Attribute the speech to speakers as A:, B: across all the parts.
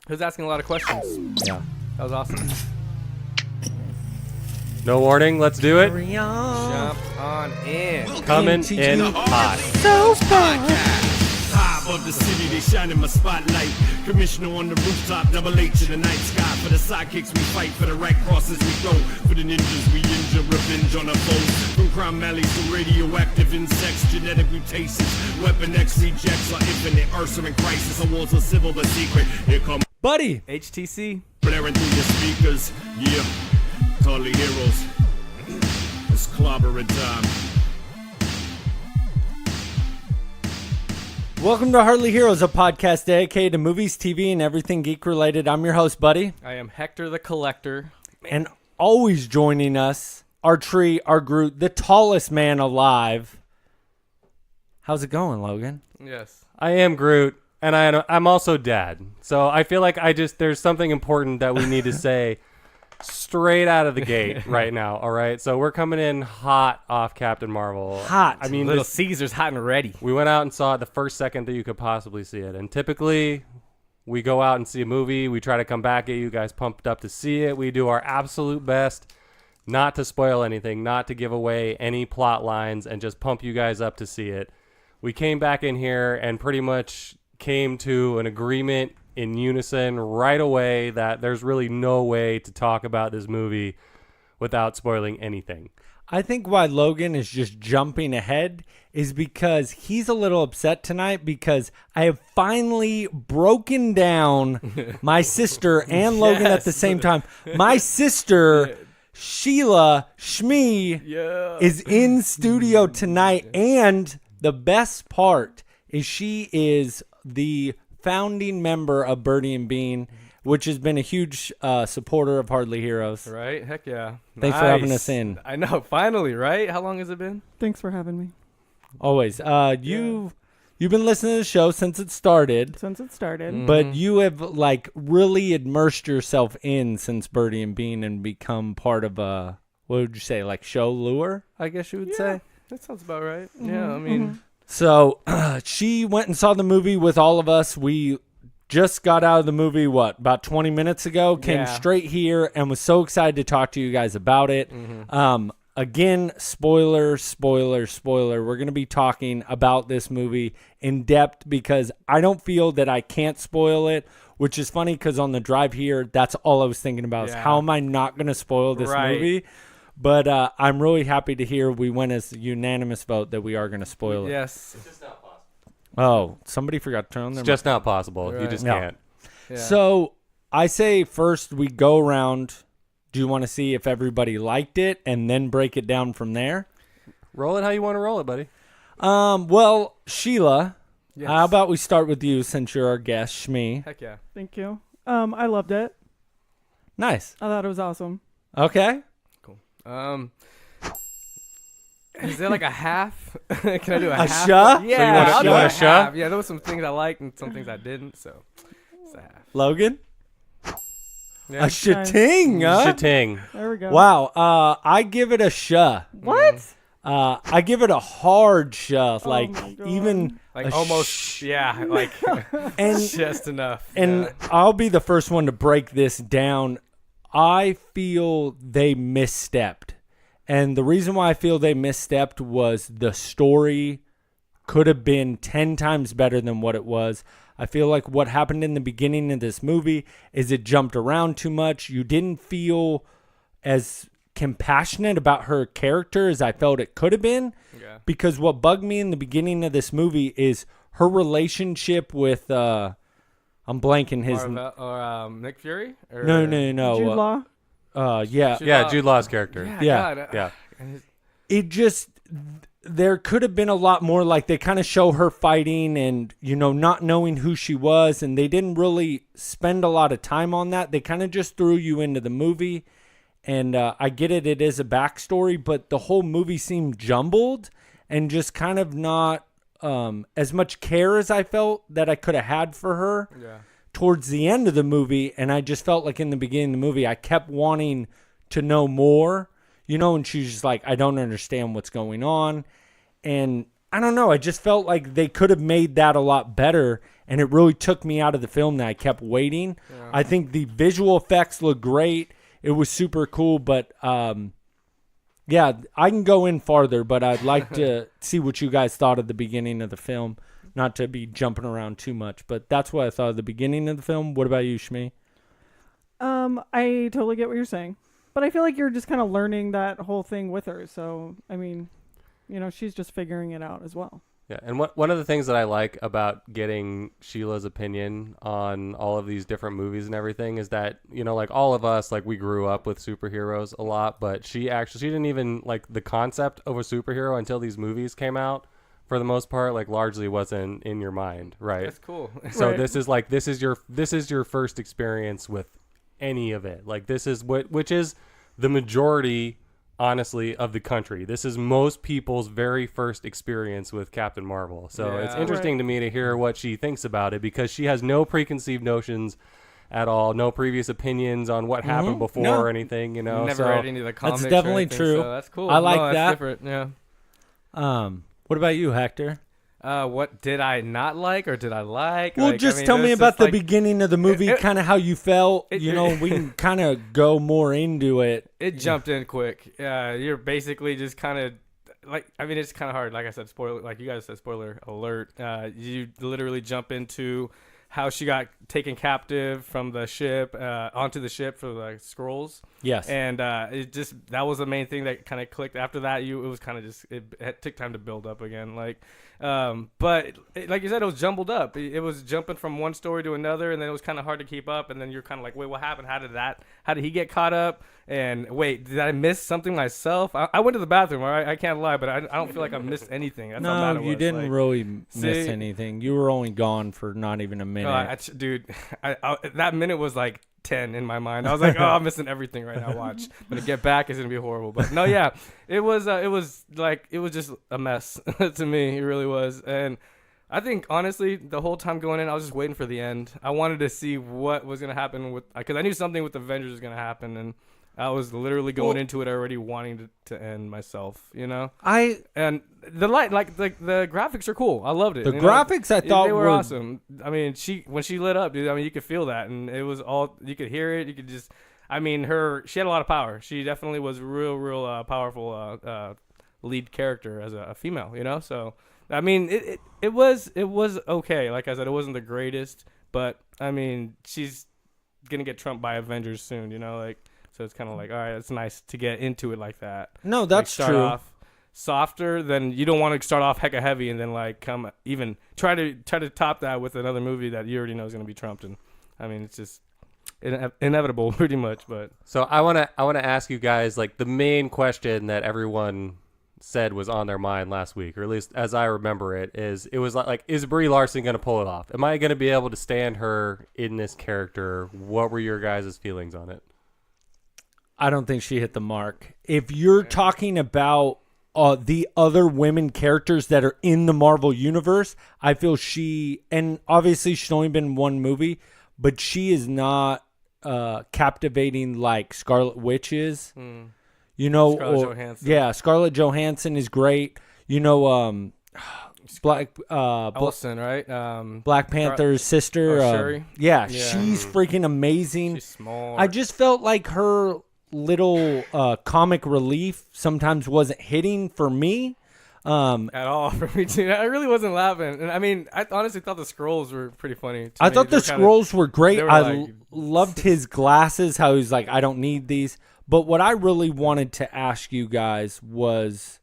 A: He was asking a lot of questions.
B: Yeah.
A: That was awesome.
C: No warning. Let's do it.
A: Jump on in.
C: Coming in hot.
B: So far.
D: High above the city, they shine in my spotlight. Commissioner on the rooftop, double H in the night sky. For the sidekicks we fight, for the right crosses we throw. For the ninjas we injure, revenge on our foes. From crime alleys to radioactive insects, genetic mutations. Weapon X rejects our infinite arson and crisis. Our wars are civil but secret. Here come
B: Buddy.
A: HTC.
D: blaring through your speakers. Yeah, Hardly Heroes. It's clobbering time.
B: Welcome to Hardly Heroes, a podcast dedicated to movies, TV, and everything geek-related. I'm your host, Buddy.
A: I am Hector the Collector.
B: And always joining us, our tree, our Groot, the tallest man alive. How's it going, Logan?
A: Yes.
C: I am Groot, and I'm also Dad. So I feel like there's something important that we need to say straight out of the gate right now. All right, so we're coming in hot off Captain Marvel.
B: Hot.
C: I mean,
A: Little Caesar's hot and ready.
C: we went out and saw it the first second that you could possibly see it. And typically, we go out and see a movie. We try to come back at you guys pumped up to see it. We do our absolute best not to spoil anything, not to give away any plot lines, and just pump you guys up to see it. We came back in here and pretty much came to an agreement in unison right away that there's really no way to talk about this movie without spoiling anything.
B: I think why Logan is just jumping ahead is because he's a little upset tonight because I have finally broken down my sister and Logan at the same time. My sister, Sheila Shmee, is in studio tonight, and the best part is she is the founding member of Birdie and Bean, which has been a huge supporter of Hardly Heroes.
A: Right? Heck yeah.
B: Thanks for having us in.
A: I know. Finally, right? How long has it been?
E: Thanks for having me.
B: Always. You've been listening to the show since it started,
E: Since it started.
B: but you have like really immersed yourself in since Birdie and Bean and become part of a, what would you say, like show lure, I guess you would say.
A: That sounds about right. Yeah, I mean,
B: So she went and saw the movie with all of us. We just got out of the movie, about 20 minutes ago, came
A: Yeah.
B: straight here and was so excited to talk to you guys about it. Again, spoiler. We're going to be talking about this movie in depth because I don't feel that I can't spoil it, which is funny because on the drive here, that's all I was thinking about is
A: Yeah.
B: how am I not going to spoil this
A: Right.
B: movie? But I'm really happy to hear we went as a unanimous vote that we are going to spoil it.
A: yes.
B: Oh, somebody forgot to turn on their
C: It's just not possible. You
A: Right.
C: just
B: No.
C: can't.
A: Yeah.
B: So I say first we go around. Do you want to see if everybody liked it and then break it down from there?
C: Roll it how you want to roll it, buddy.
B: Well, Sheila,
A: Yes.
B: how about we start with you since you're our guest, Shmee?
A: Heck yeah.
E: Thank you. I loved it.
B: Nice.
E: I thought it was awesome.
B: Okay.
A: Is there like a half? Can I do a half?
B: sha? So
A: Yeah,
C: you want a-
A: I'll
C: you
A: do
C: want
A: a
C: a sha?
A: half. Yeah, there were some things I liked and some things I didn't, so it's a half.
B: Logan?
A: Yeah.
B: A shating, huh?
C: Shating.
E: There we go.
B: Wow. I give it a sha.
E: What?
B: I give it a hard sha. Like
E: my God.
B: even
A: Like
B: a
A: almost, yeah, like
B: and
A: just enough.
B: And
A: yeah.
B: I'll be the first one to break this down. I feel they misstepped. And the reason why I feel they misstepped was the story could have been 10 times better than what it was. I feel like what happened in the beginning of this movie is it jumped around too much. You didn't feel as compassionate about her character as I felt it could have been.
A: Yeah.
B: Because what bugged me in the beginning of this movie is her relationship with I'm blanking his
A: Or Nick Fury? Or,
B: no.
E: Jude Law?
B: Yeah.
C: Yeah, Jude Law's character.
B: Yeah.
A: God,
C: Yeah.
B: It just, there could have been a lot more. Like they kind of show her fighting and, not knowing who she was. And they didn't really spend a lot of time on that. They kind of just threw you into the movie. And I get it. It is a backstory. But the whole movie seemed jumbled and just kind of not as much care as I felt that I could have had for her.
A: Yeah.
B: Towards the end of the movie, and I just felt like in the beginning of the movie, I kept wanting to know more, and she's just like, I don't understand what's going on. And I don't know. I just felt like they could have made that a lot better, and it really took me out of the film that I kept waiting. Yeah. I think the visual effects look great. It was super cool, but yeah, I can go in farther, but I'd like to see what you guys thought of the beginning of the film. Not to be jumping around too much, but that's what I thought of the beginning of the film. What about you, Shmee?
E: I totally get what you're saying, but I feel like you're just kind of learning that whole thing with her. So, I mean, she's just figuring it out as well.
C: Yeah, and one of the things that I like about getting Sheila's opinion on all of these different movies and everything is that, like all of us, like we grew up with superheroes a lot, but she didn't even like the concept of a superhero until these movies came out. For the most part, like largely wasn't in your mind, right?
A: That's cool.
C: So
E: right.
C: this is your first experience with any of it. Like this is which is the majority, honestly, of the country. This is most people's very first experience with Captain Marvel. So it's interesting to me to hear what she thinks about it, because she has no preconceived notions at all, no previous opinions on what happened before or anything,
A: Never read any of the comics.
B: That's definitely
A: anything,
B: true.
A: So that's cool.
B: I like
A: that's
B: that.
A: Different. Yeah.
B: What about you, Hector?
A: What did I not like or did I like?
B: Well, just tell me about the beginning of the movie, kind of how you felt. We can kind of go more into it.
A: It jumped in quick. You're basically just kind of it's kind of hard. Like I said, like you guys said, spoiler alert. You literally jump into how she got taken captive from the ship onto the ship for the scrolls.
B: Yes.
A: And that was the main thing that kind of clicked. After that, it was kind of just it took time to build up again. Like you said, it was jumbled up. It was jumping from one story to another, and then it was kind of hard to keep up. And then you're kind of like, wait, what happened? How did he get caught up? And wait, did I miss something myself? I went to the bathroom. All right, I can't lie, but I don't feel like I missed anything. That's how bad it was.
B: You didn't really miss anything. You were only gone for not even a minute.
A: Dude, that minute was like 10 in my mind. I was like, I'm missing everything right now. Watch, when I get back, it's gonna be horrible. But no, yeah, it was just a mess to me. It really was. And I think honestly, the whole time going in, I was just waiting for the end. I wanted to see what was gonna happen because I knew something with the Avengers was gonna happen, and I was literally going into it already wanting to end myself, and the the graphics are cool. I loved it.
B: The graphics I thought
A: they were awesome. I mean, when she lit up, dude, I mean, you could feel that, and it was all, you could hear it. You could just, I mean, she had a lot of power. She definitely was real powerful lead character as a female, So I mean, it was okay. Like I said, it wasn't the greatest, but I mean, she's gonna get trumped by Avengers soon, So it's kind of like, all right, it's nice to get into it like that.
B: No, that's
A: start
B: true.
A: Off softer, then you don't want to start off hecka heavy and then like come even try to top that with another movie that you already know is going to be trumped. And I mean, it's just inevitable pretty much. But
C: so I want to ask you guys, like, the main question that everyone said was on their mind last week, or at least as I remember it was like, is Brie Larson going to pull it off? Am I going to be able to stand her in this character? What were your guys' feelings on it?
B: I don't think she hit the mark. If you're talking about the other women characters that are in the Marvel Universe, I feel and obviously she's only been in one movie, but she is not captivating like Scarlet Witch is.
A: Scarlett Johansson.
B: Yeah, Scarlett Johansson is great. Black
A: Olsen, right?
B: Black Panther's sister.
A: Shuri.
B: Yeah, she's freaking amazing.
A: She's small.
B: I just felt like her little comic relief sometimes wasn't hitting for me
A: at all for me too. I really wasn't laughing, and I mean, I honestly thought the scrolls were pretty funny.
B: I thought the scrolls were great. I
A: like,
B: loved his glasses, how he's like, I don't need these. But what I really wanted to ask you guys was,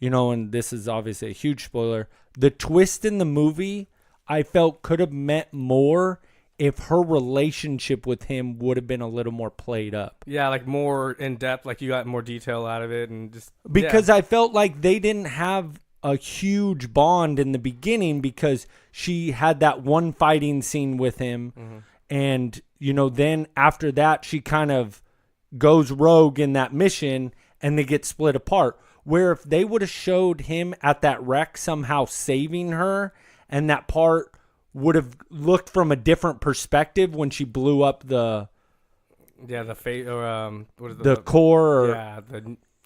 B: and this is obviously a huge spoiler, the twist in the movie I felt could have meant more if her relationship with him would have been a little more played up.
A: Yeah, like more in depth, like you got more detail out of it, and just
B: because I felt like they didn't have a huge bond in the beginning because she had that one fighting scene with him, and then after that she kind of goes rogue in that mission, and they get split apart. Where if they would have showed him at that wreck somehow saving her, and that part would have looked from a different perspective when she blew up the
A: fate or what is
B: the core, or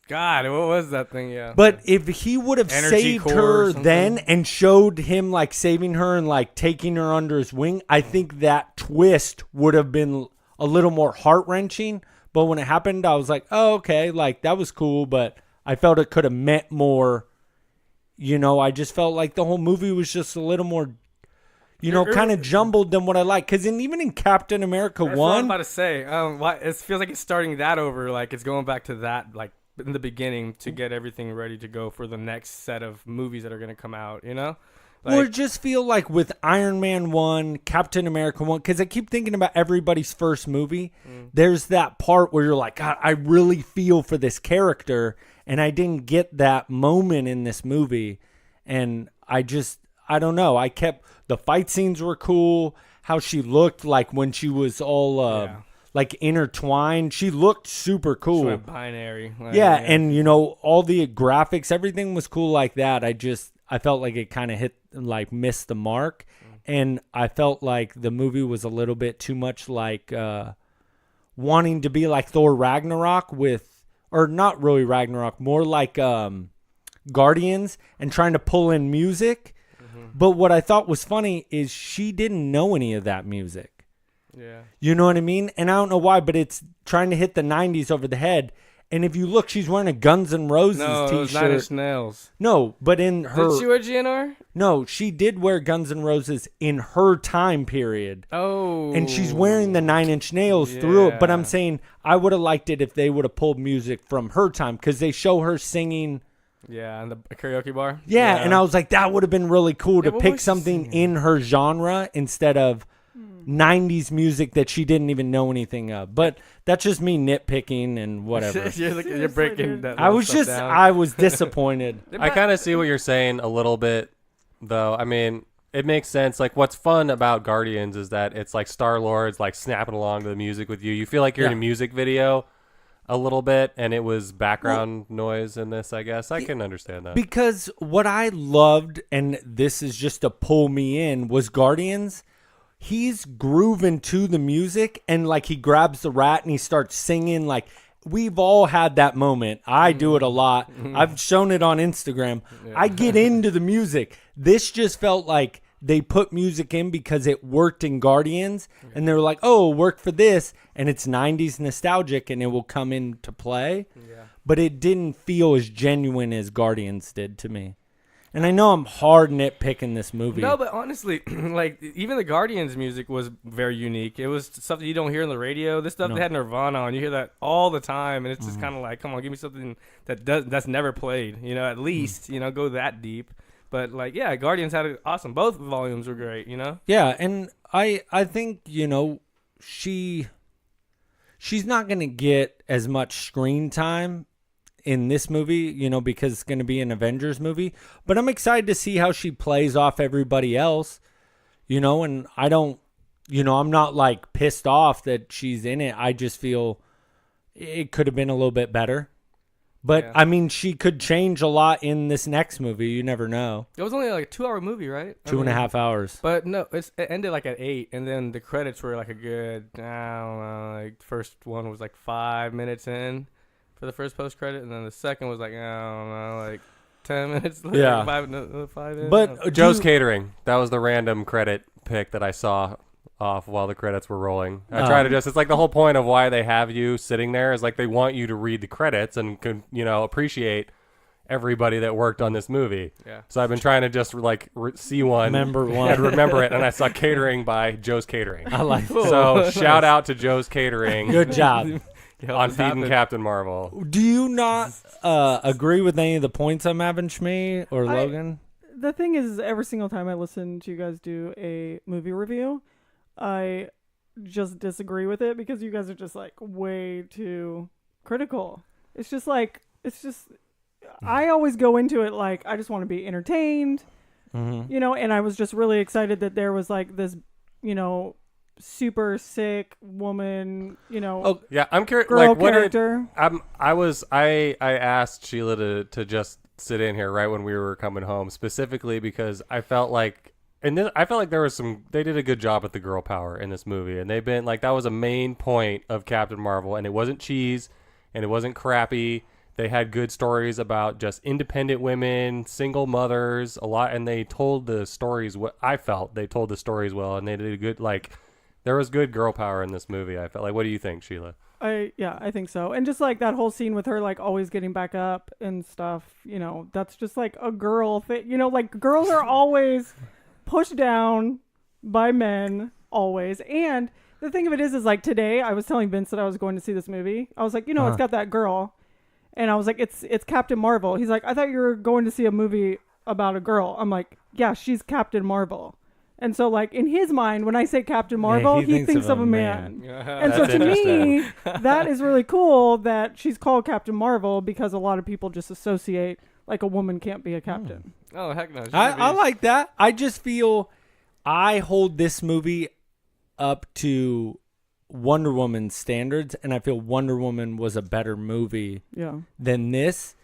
A: God, what was that thing? Yeah.
B: But if he would have
A: Energy
B: saved
A: core or
B: her
A: something.
B: then and showed him like saving her and like taking her under his wing, I think that twist would have been a little more heart-wrenching. But when it happened, I was like, oh, okay, like that was cool, but I felt it could have meant more. You know, I just felt like the whole movie was just a little more, kind of jumbled than what I like. Because even in Captain America
A: That's what I was
B: 1,
A: about to say. It feels like it's starting that over. Like it's going back to that, like in the beginning, to get everything ready to go for the next set of movies that are going to come out. You know,
B: or just feel like with Iron Man 1, Captain America 1, because I keep thinking about everybody's first movie. There's that part where you're like, God, I really feel for this character, and I didn't get that moment in this movie. And I don't know. The fight scenes were cool. How she looked like when she was all like intertwined. She looked super cool.
A: She went binary.
B: And all the graphics, everything was cool like that. I felt like it kind of missed the mark. And I felt like the movie was a little bit too much like wanting to be like Thor Ragnarok or not really Ragnarok, more like Guardians and trying to pull in music. But what I thought was funny is she didn't know any of that music.
A: Yeah.
B: You know what I mean? And I don't know why, but it's trying to hit the 90s over the head. And if you look, she's wearing a Guns N' Roses
A: No, it was
B: t-shirt.
A: Nine Inch Nails.
B: No, but in her...
A: Did she wear GNR?
B: No, she did wear Guns N' Roses in her time period.
A: Oh.
B: And she's wearing the 9 Inch Nails through it. But I'm
A: Yeah.
B: saying I would have liked it if they would have pulled music from her time because they show her singing...
A: Yeah, and the karaoke bar.
B: Yeah, and I was like, that would have been really cool to
A: what
B: pick
A: was she
B: something
A: singing?
B: in her genre instead of 90s music that she didn't even know anything of. But that's just me nitpicking and whatever.
A: you're
E: Seriously,
A: breaking
E: dude.
A: that.
B: I was
A: stuff down.
B: I was disappointed.
C: I kind of see what you're saying a little bit, though. I mean, it makes sense. Like, what's fun about Guardians is that it's like Star-Lord's like snapping along to the music with you. You feel like you're in a music video a little bit, and it was background noise in this, I guess. I can understand that.
B: Because what I loved, and this is just to pull me in, was Guardians. He's grooving to the music, and like he grabs the rat and he starts singing. Like we've all had that moment. I do it a lot. I've shown it on Instagram. I get into the music. This just felt like they put music in because it worked in Guardians, and they were like, oh, work for this, and it's 90s nostalgic, and it will come into play.
A: Yeah.
B: But it didn't feel as genuine as Guardians did to me. And I know I'm hard nitpicking this movie.
A: No, but honestly, like even the Guardians music was very unique. It was stuff that you don't hear on the radio. This stuff they had Nirvana on. You hear that all the time, and it's just kind of like, come on, give me something that's never played. At least go that deep. But like, yeah, Guardians had it awesome. Both volumes were great.
B: Yeah, and I think she's not gonna get as much screen time in this movie, because it's going to be an Avengers movie. But I'm excited to see how she plays off everybody else, and I don't, I'm not like pissed off that she's in it. I just feel it could have been a little bit better. But,
A: Yeah.
B: I mean, she could change a lot in this next movie. You never know.
A: It was only like a 2-hour movie, right?
B: 2.5 hours.
A: But no, it ended like at 8, and then the credits were like a good, I don't know, like first one was like 5 minutes in for the first post credit, and then the second was like, I don't know, like 10 minutes later.
B: Yeah.
A: 5 in.
B: But
C: Joe's Catering. That was the random credit pick that I saw off while the credits were rolling. I try to it's like the whole point of why they have you sitting there is like they want you to read the credits and appreciate everybody that worked on this movie.
A: Yeah.
C: So I've been trying to just like see one
B: Remember one.
C: and remember it, and I saw Catering by Joe's Catering.
B: I like
C: So shout out to Joe's Catering
B: Good job.
C: on feeding Captain Marvel.
B: Do you not agree with any of the points I'm having, Shmee or Logan?
E: The thing is, every single time I listen to you guys do a movie review, I just disagree with it because you guys are just like way too critical. I always go into it like I just want to be entertained, and I was just really excited that there was like this, super sick woman,
C: Oh yeah, I'm curious.
E: girl
C: Like, what
E: character.
C: I asked Sheila to just sit in here right when we were coming home, specifically because I felt like, I felt like they did a good job with the girl power in this movie, and they've been like that was a main point of Captain Marvel, and it wasn't cheese, and it wasn't crappy. They had good stories about just independent women, single mothers, a lot, and they told the stories. What I felt they told the stories well, and they did a good there was good girl power in this movie. I felt like. What do you think, Sheila?
E: I think so. And just like that whole scene with her like always getting back up and stuff, that's just like a girl thing. Like girls are always pushed down by men always. And the thing of it is like today I was telling Vince that I was going to see this movie. I was like, it's got that girl. And I was like, it's Captain Marvel. He's like, I thought you were going to see a movie about a girl. I'm like, yeah, she's Captain Marvel. And so, like, in his mind, when I say Captain Marvel, he thinks of a man. And so to me, that is really cool that she's called Captain Marvel because a lot of people just associate, like, a woman can't be a captain.
A: Oh, heck no.
B: I like that. I just feel I hold this movie up to Wonder Woman standards, and I feel Wonder Woman was a better movie than this.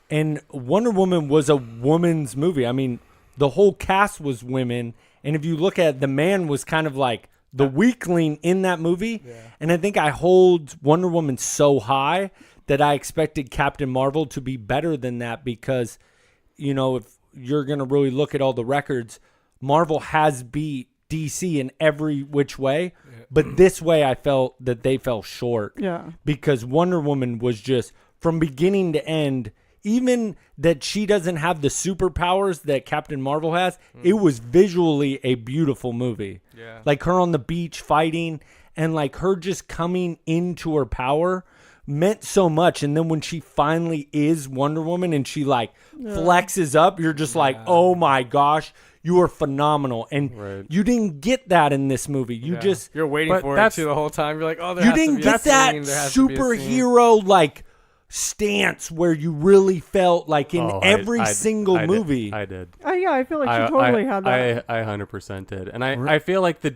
B: And Wonder Woman was a woman's movie. I mean, the whole cast was women, and if you look at it, the man was kind of like the weakling in that movie. Yeah. And I think I hold Wonder Woman so high that I expected Captain Marvel to be better than that because, if you're going to really look at all the records, Marvel has beat DC in every which way, but this way I felt that they fell short. Yeah. Because Wonder Woman was just from beginning to end, even that she doesn't have the superpowers that Captain Marvel has, it was visually a beautiful movie. Yeah. Like her on the beach fighting and like her just coming into her power meant so much. And then when she finally is Wonder Woman and she like flexes up, you're just like, oh my gosh, you are phenomenal. And you didn't get that in this movie.
A: You're waiting for it too the whole time. You're like, oh,
B: you didn't get that superhero like stance where you really felt like in every single movie.
C: I did.
E: Yeah, I feel like she totally had that.
C: I 100% did, and I feel like the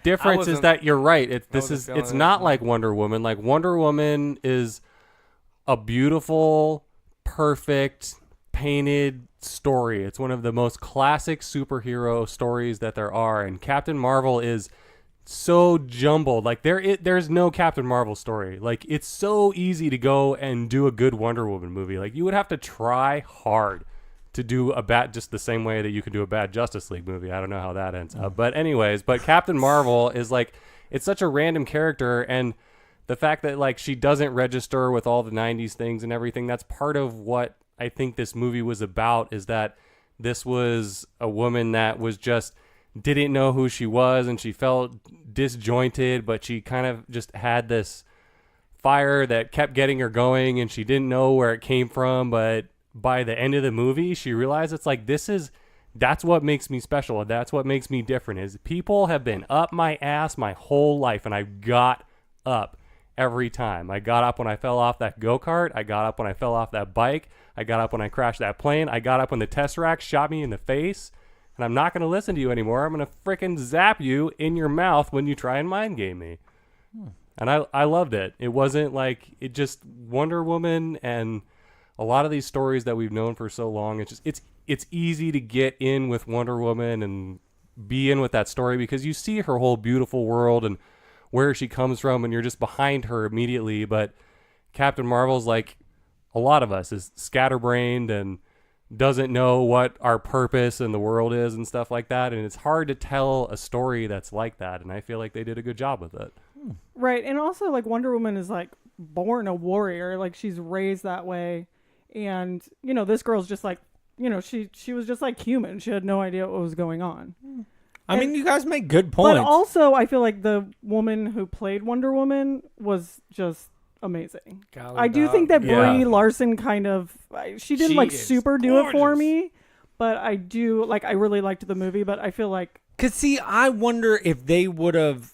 C: difference is that you're right. It's not like Wonder Woman. Like Wonder Woman is a beautiful, perfect, painted story. It's one of the most classic superhero stories that there are, and Captain Marvel is so jumbled. Like there's no Captain Marvel story. Like it's so easy to go and do a good Wonder Woman movie. Like you would have to try hard to do just the same way that you could do a bad Justice League movie. I don't know how that ends up. But Captain Marvel is like, it's such a random character, and the fact that like she doesn't register with all the 90s things and everything, that's part of what I think this movie was about, is that this was a woman that was just didn't know who she was, and she felt disjointed, but she kind of just had this fire that kept getting her going, and she didn't know where it came from. But by the end of the movie, she realized it's like, that's what makes me special. That's what makes me different, is people have been up my ass my whole life, and I got up every time. I got up when I fell off that go-kart. I got up when I fell off that bike. I got up when I crashed that plane. I got up when the Tesseract shot me in the face. And I'm not going to listen to you anymore. I'm going to frickin' zap you in your mouth when you try and mind game me. And I loved it. It wasn't like, it just Wonder Woman and a lot of these stories that we've known for so long. It's easy to get in with Wonder Woman and be in with that story because you see her whole beautiful world and where she comes from, and you're just behind her immediately. But Captain Marvel's like a lot of us, is scatterbrained and doesn't know what our purpose in the world is and stuff like that, and it's hard to tell a story that's like that, and I feel like they did a good job with it.
E: Right. And also like Wonder Woman is like born a warrior, like she's raised that way, and this girl's just like, she was just like human. She had no idea what was going on.
B: I mean, you guys make good points.
E: But also I feel like the woman who played Wonder Woman was just amazing. I do think that Brie Larson kind of, she didn't like super do it for me, but I do like, I really liked the movie, but I feel like,
B: cause see, I wonder if they would have,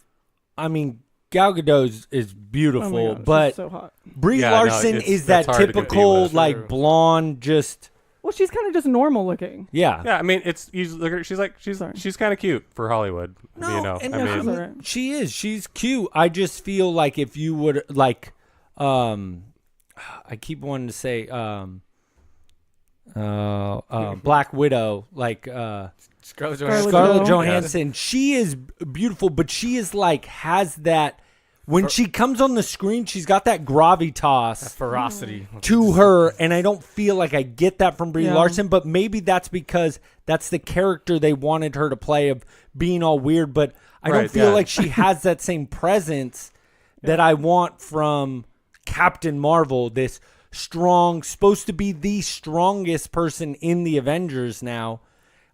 B: I mean, Gal Gadot is beautiful,
E: oh my God,
B: but
E: so hot.
B: Brie Larson is that typical like blonde, just.
E: Well, she's kind of just normal looking.
B: Yeah.
C: Yeah, I mean, look at her, she's kind of cute for Hollywood.
B: No, she is. She's cute. I just feel like if you would like, I keep wanting to say Black Widow, like
A: Scarlett
B: Johansson. She is beautiful, but she is like has that when she comes on the screen, she's got that gravitas
A: ferocity
B: to her, and I don't feel like I get that from Brie
E: Yeah.
B: Larson, but maybe that's because that's the character they wanted her to play of being all weird, but I don't
C: Right,
B: feel
C: yeah.
B: like she has that same presence that I want from Captain Marvel, this strong, supposed to be the strongest person in the Avengers now.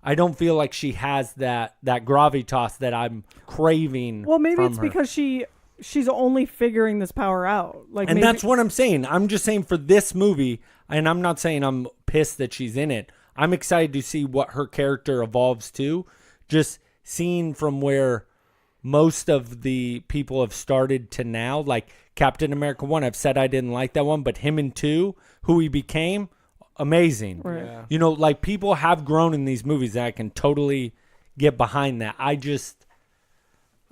B: I don't feel like she has that gravitas that I'm craving.
E: Well, maybe
B: from
E: it's
B: her.
E: because she's only figuring this power out. Like,
B: And
E: maybe,
B: that's what I'm saying. I'm just saying for this movie, and I'm not saying I'm pissed that she's in it. I'm excited to see what her character evolves to. Just seeing from where most of the people have started to now, like Captain America 1, I've said I didn't like that one, but him in 2, who he became, amazing.
E: Right.
A: Yeah.
B: You know, like people have grown in these movies, and I can totally get behind that. I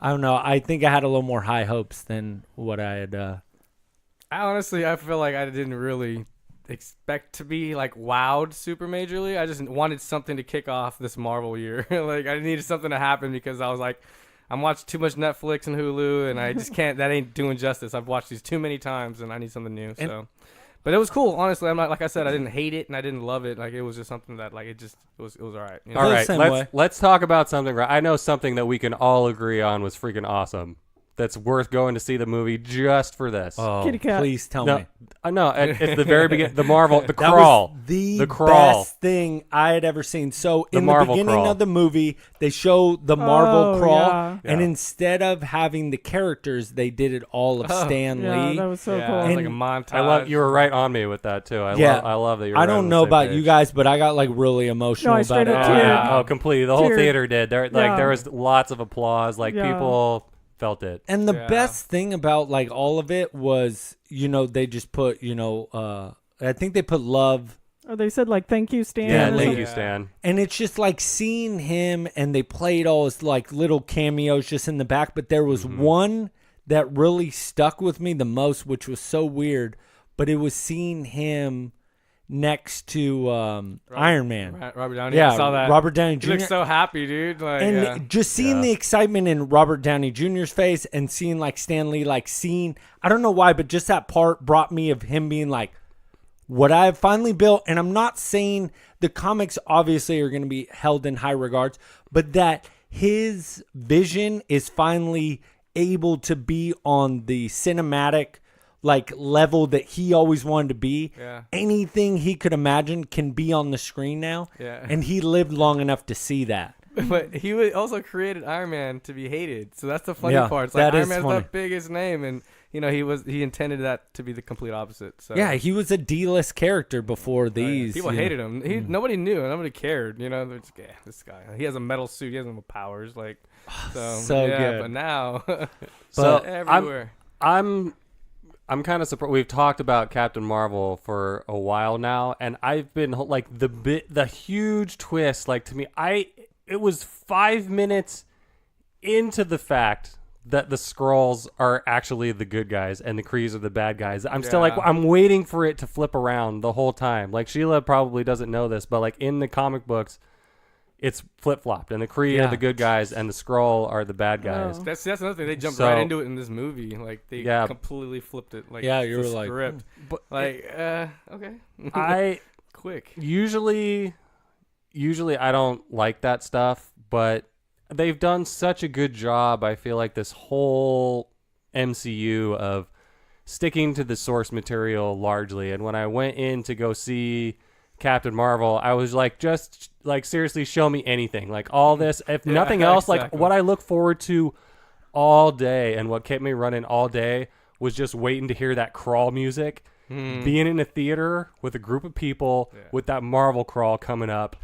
B: don't know. I think I had a little more high hopes than what I had.
A: I feel like I didn't really expect to be like wowed super majorly. I just wanted something to kick off this Marvel year. Like I needed something to happen because I was like, I'm watching too much Netflix and Hulu, and I just can't. That ain't doing justice. I've watched these too many times, and I need something new. So, but it was cool. Honestly, I'm not like I said. I didn't hate it and I didn't love it. Like it was just something that like it was all right. You know?
C: All
B: Feel the
C: right,
B: same way.
C: let's talk about something. Right, I know something that we can all agree on was freaking awesome. That's worth going to see the movie just for this.
B: Oh,
E: Kitty cat.
B: please tell
C: no,
B: me.
C: No, it's the very beginning. The Marvel, the
B: That
C: crawl,
B: was the
C: crawl.
B: best thing I had ever seen. So
C: The
B: in
C: Marvel
B: the beginning
C: crawl.
B: of the movie, they show the Marvel
E: Oh,
B: crawl,
E: yeah.
B: and
C: Yeah.
B: instead of having the characters, they did it all of Stan
E: Yeah,
B: Lee.
E: that was so
A: Yeah,
E: cool.
A: it was like a
B: And
A: montage.
C: I love you were right on me with that too. I love that you're.
B: I
C: right
B: don't
C: on
B: know
C: the same
B: about
C: page.
B: you guys, but I got like really emotional
E: I
B: about
E: straight
B: it.
E: up
C: Oh,
E: teared.
C: yeah. Oh, completely. The whole
E: Teared.
C: theater did. There,
E: Yeah.
C: there was lots of applause. Like
E: Yeah.
C: people felt it.
B: And the
A: Yeah.
B: best thing about like all of it was, they just put, I think they put love.
E: Or they said like thank you, Stan.
B: Yeah,
E: or
C: Thank
E: something.
C: you, Stan.
B: And it's just like seeing him, and they played all his like little cameos just in the back. But there was one that really stuck with me the most, which was so weird. But it was seeing him next to Iron Man.
A: Robert Downey.
B: Yeah,
A: I saw that.
B: Robert Downey
A: He
B: Jr.
A: looks so happy, dude. Like,
B: And
A: yeah.
B: just seeing
C: Yeah.
B: the excitement in Robert Downey Jr.'s face, and seeing like Stan Lee, like seeing, I don't know why, but just that part brought me of him being like, what I have finally built. And I'm not saying the comics obviously are going to be held in high regards, but that his vision is finally able to be on the cinematic like level that he always wanted to be.
A: Yeah.
B: Anything he could imagine can be on the screen now.
A: Yeah.
B: And he lived long enough to see that.
A: But he also created Iron Man to be hated. So that's the funny
B: Yeah,
A: part. It's like
B: that
A: Iron
B: is
A: Man's
B: funny.
A: the biggest name, and he intended that to be the complete opposite. So
B: Yeah, he was a D-list character before these.
A: people
B: you know.
A: hated him. Nobody knew, and nobody cared. They're just, yeah, this guy. He has a metal suit. He has no powers. Like,
B: So
A: yeah,
B: good.
A: But now,
C: So
A: everywhere.
C: I'm kind of surprised. We've talked about Captain Marvel for a while now, and I've been like the huge twist. Like to me, it was 5 minutes into the fact that the Skrulls are actually the good guys and the Krees are the bad guys. I'm still like,
A: Yeah.
C: I'm waiting for it to flip around the whole time. Like Sheila probably doesn't know this, but like in the comic books, it's flip flopped, and the Kree
B: Yeah.
C: are the good guys and the Skrull are the bad guys.
E: Oh.
A: That's another thing. They jumped
C: So-
A: right into it in this movie. Like they
C: Yeah.
A: completely flipped it. Like
B: Yeah, you
A: the
B: were like,
A: script.
C: But
A: Like okay,
C: I
A: quick.
C: usually I don't like that stuff, but they've done such a good job. I feel like this whole MCU of sticking to the source material largely. And when I went in to go see Captain Marvel, I was like, just like seriously, show me anything. Like all this, if
A: Yeah,
C: nothing else, like
A: exactly.
C: what I look forward to all day and what kept me running all day was just waiting to hear that crawl music, being in a theater with a group of people with that Marvel crawl coming up,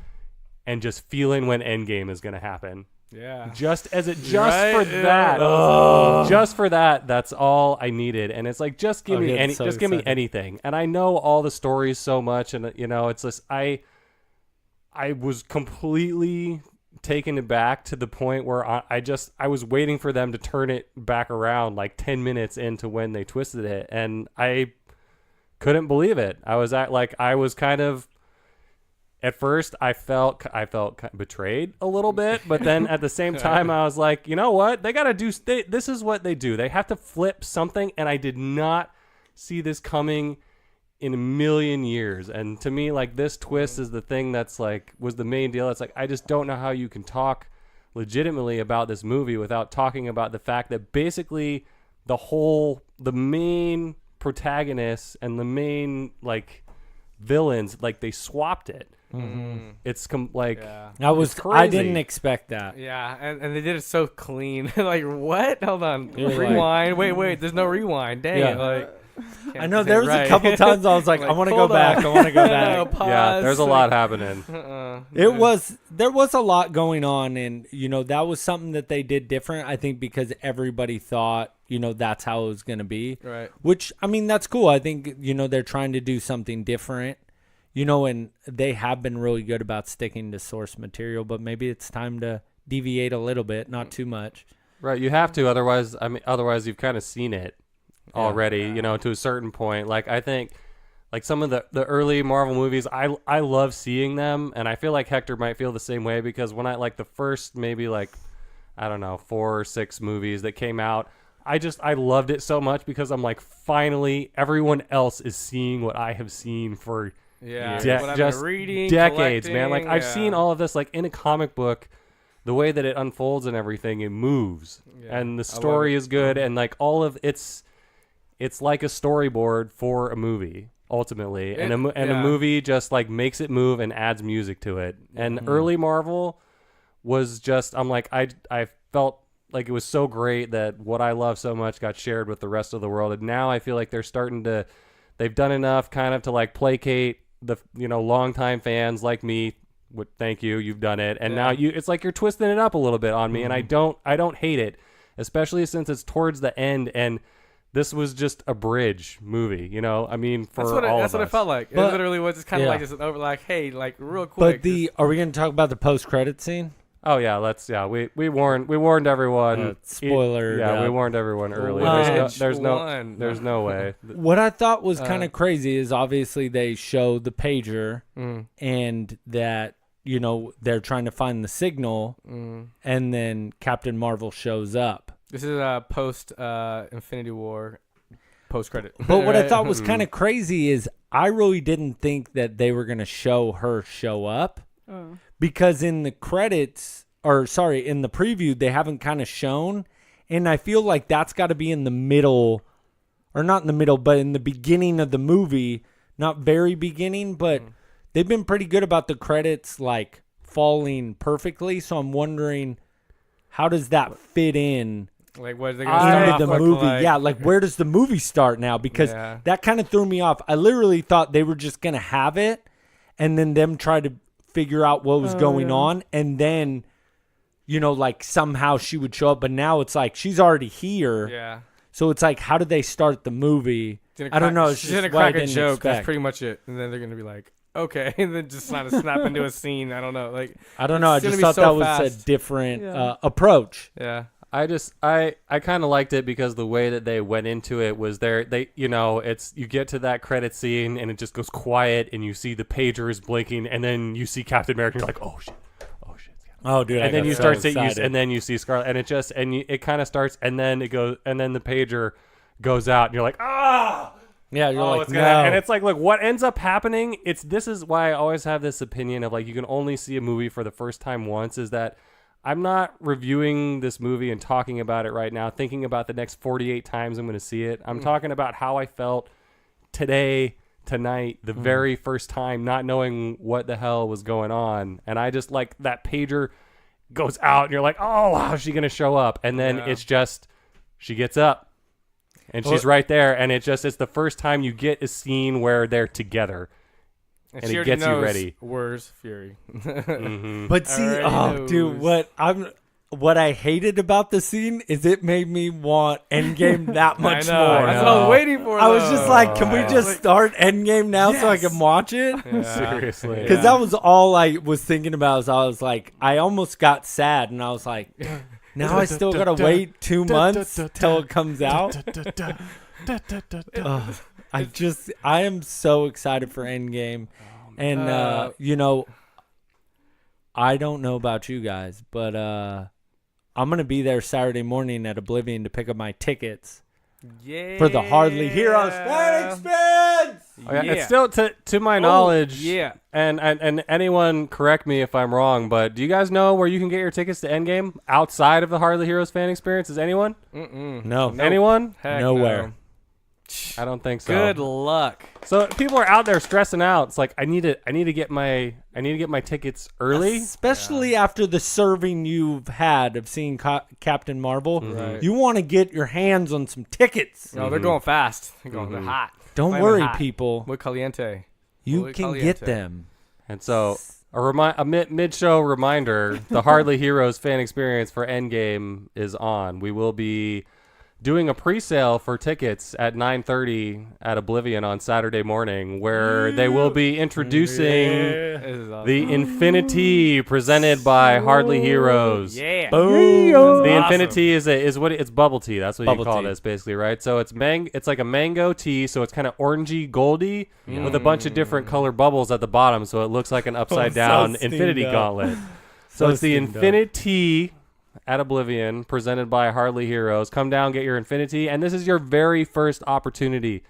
C: and just feeling when Endgame is going to happen.
A: Yeah.
C: Just
A: Right?
C: for
A: Yeah.
C: that, just for that, that's all I needed. And it's like, just give
B: I'll
C: me
B: get so
C: just give me
B: excited.
C: anything. And I know all the stories so much, and it's just I was completely taken aback to the point where I was waiting for them to turn it back around like 10 minutes into when they twisted it, and I couldn't believe it. I was kind of at first I felt betrayed a little bit, but then at the same time I was like, you know what? They got to do this is what they do. They have to flip something, and I did not see this coming in a million years. And to me, like, this twist is the thing that's like was the main deal. It's like I just don't know how you can talk legitimately about this movie without talking about the fact that basically the main protagonists and the main like villains, like, they swapped it. It's
B: I didn't expect that.
A: Yeah, and they did it so clean. Like, what? Hold on.
B: You're
A: Rewind. Wait. There's no rewind. Dang it. Like,
B: I know there was a couple times I was like, I want to go back. I want to go back.
A: Pause.
C: Yeah, there's a lot happening.
B: There was a lot going on, and that was something that they did different. I think because everybody thought that's how it was going to be.
A: Right.
B: Which, I mean, that's cool. I think they're trying to do something different. And they have been really good about sticking to source material, but maybe it's time to deviate a little bit, not too much.
C: Right, you have to, otherwise you've kind of seen it already, to a certain point. Like, I think, like, some of the early Marvel movies, I love seeing them, and I feel like Hector might feel the same way, because when I, like, the first maybe, like, I don't know, 4 or 6 movies that came out, I loved it so much because I'm like, finally, everyone else is seeing what I have seen for just
A: reading,
C: decades, man. Like, I've
A: yeah.
C: seen all of this, like, in a comic book, the way that it unfolds and everything, it moves, and the story is good, and like all of it's like a storyboard for a movie ultimately, and a movie just like makes it move and adds music to it. And early Marvel was just, I'm like, I felt like it was so great that what I love so much got shared with the rest of the world, and now I feel like they've done enough kind of to like placate the longtime fans like me. Thank you, you've done it, and now it's like you're twisting it up a little bit on me, and I don't hate it, especially since it's towards the end, and this was just a bridge movie, I mean, for all of us.
A: That's what it felt like. It literally was just kind of like just over, like, hey, like, real quick.
B: But are we going to talk about the post-credit scene?
C: Oh yeah, we warned everyone.
B: Spoiler.
C: We warned everyone early. There's no way.
B: What I thought was kind of crazy is obviously they show the pager and that they're trying to find the signal, and then Captain Marvel shows up.
A: This is a post Infinity War post credit.
B: But what I thought was kind of crazy is I really didn't think that they were going to show her show up. Because in the credits, in the preview, they haven't kind of shown. And I feel like that's got to be in the middle, or not in the middle, but in the beginning of the movie. Not very beginning, but they've been pretty good about the credits, like, falling perfectly. So I'm wondering, how does that fit in?
A: Like, what are they gonna
B: into the movie? Like, where does the movie start now? Because that kind of threw me off. I literally thought they were just going to have it and then them try to figure out what was going on, and then like somehow she would show up, but now it's like she's already here, so it's like, how did they start the movie? I don't know.
A: She's gonna crack a joke. That's pretty much it, and then they're gonna be like, okay, and then just kind of snap into a scene. I don't know, like,
B: I don't know, I just thought that was a different approach.
C: I kind of liked it because the way that they went into it was you get to that credit scene and it just goes quiet and you see the pagers blinking and then you see Captain America and you're like, oh shit.
B: Oh dude.
C: And then you start seeing, and then you see Scarlet, and it kind of starts, and then it goes, and then the pager goes out and you're like, ah.
B: Yeah, you're like, no.
C: And it's like, look, what ends up happening, this is why I always have this opinion of like, you can only see a movie for the first time once, is that I'm not reviewing this movie and talking about it right now, thinking about the next 48 times I'm going to see it. I'm talking about how I felt tonight, the very first time, not knowing what the hell was going on. And I just like that pager goes out and you're like, oh, how's she going to show up? And then it's just, she gets up and she's right there. And it's the first time you get a scene where they're together. And it gets you ready.
A: Where's Fury?
B: But see, dude, what I hated about the scene is it made me want Endgame that much more.
A: That's what I was waiting for.
B: I was just like, can we just start Endgame now so I can watch it?
C: Seriously.
B: Because that was all I was thinking about. Is I was like, I almost got sad, and I was like, now I still gotta wait 2 months till it comes out. I am so excited for Endgame. And you know, I don't know about you guys, but I'm gonna be there Saturday morning at Oblivion to pick up my tickets
A: Yeah.
B: for the Hardly Heroes fan experience.
C: Oh, yeah. It's still to my knowledge.
A: Yeah.
C: And anyone correct me if I'm wrong, but do you guys know where you can get your tickets to Endgame outside of the Hardly Heroes fan experience? Is anyone?
B: No.
C: Anyone?
A: Heck
B: Nowhere.
A: no.
C: I don't think so.
A: Good luck.
C: So people are out there stressing out. It's like I need to get my tickets early.
B: Especially after the serving you've had of seeing Captain Marvel.
A: Right.
B: You want to get your hands on some tickets.
A: No, they're going fast. They're hot.
B: Don't
A: Flaming
B: worry,
A: hot.
B: people.
A: Muy caliente.
B: You
A: Muy
B: can
A: caliente.
B: get them.
C: And so a mid-show reminder: the Hardly Heroes fan experience for Endgame is on. We will be doing a pre-sale for tickets at 9:30 at Oblivion on Saturday morning, where they will be introducing
A: This is awesome.
C: the Infinity presented by Hardly Heroes.
A: Yeah.
B: Boom.
C: The
A: Awesome.
C: Infinity is what it's bubble tea. That's what
B: Bubble
C: you call
B: tea.
C: this basically, right? So it's like a mango tea, so it's kind of orangey goldy with a bunch of different color bubbles at the bottom, so it looks like an upside down
B: steamed
C: Infinity
B: up.
C: Gauntlet. So it's the
B: steamed up.
C: Infinity at Oblivion presented by Hardly Heroes. Come down, get your Infinity, and this is your very first opportunity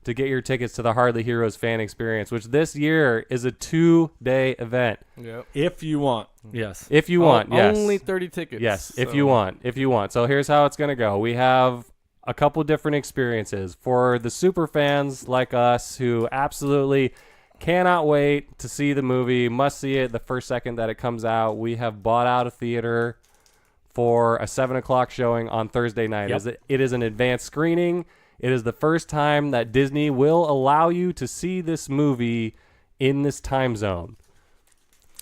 C: to get your tickets to the Hardly Heroes fan experience, which this year is a 2-day event.
A: Yep.
B: If you want. Yes.
C: If you want, yes.
A: Only 30 tickets.
C: Yes, if
A: so-
C: you want. So here's how it's going to go. We have a couple different experiences for the super fans like us who absolutely cannot wait to see the movie, must see it the first second that it comes out. We have bought out a theater for a 7 o'clock showing on Thursday night.
B: Yep.
C: It is an advanced screening. It is the first time that Disney will allow you to see this movie in this time zone.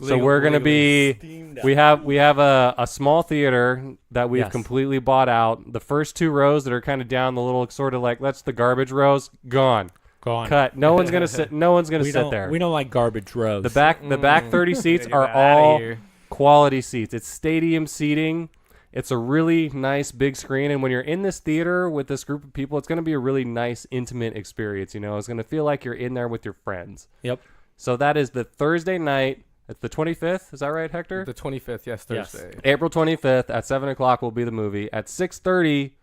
C: So we're going to be we have a small theater that we've
B: Yes.
C: completely bought out. The first 2 rows that are kind of down the little sort of like that's the garbage rows gone.
B: Gone.
C: Cut. No one's going to sit
B: We
C: sit
B: don't,
C: there.
B: we don't like garbage rows.
C: The back 30 seats
A: Get
C: are
A: outta
C: all
A: here.
C: quality seats. It's stadium seating. It's a really nice big screen, and when you're in this theater with this group of people, it's going to be a really nice intimate experience. You know, it's going to feel like you're in there with your friends.
B: Yep.
C: So that is the Thursday night. It's the 25th. Is that right, Hector?
A: The 25th, yes,
B: Yes.
A: Thursday.
C: April 25th at 7 o'clock will be the movie. At 6:30,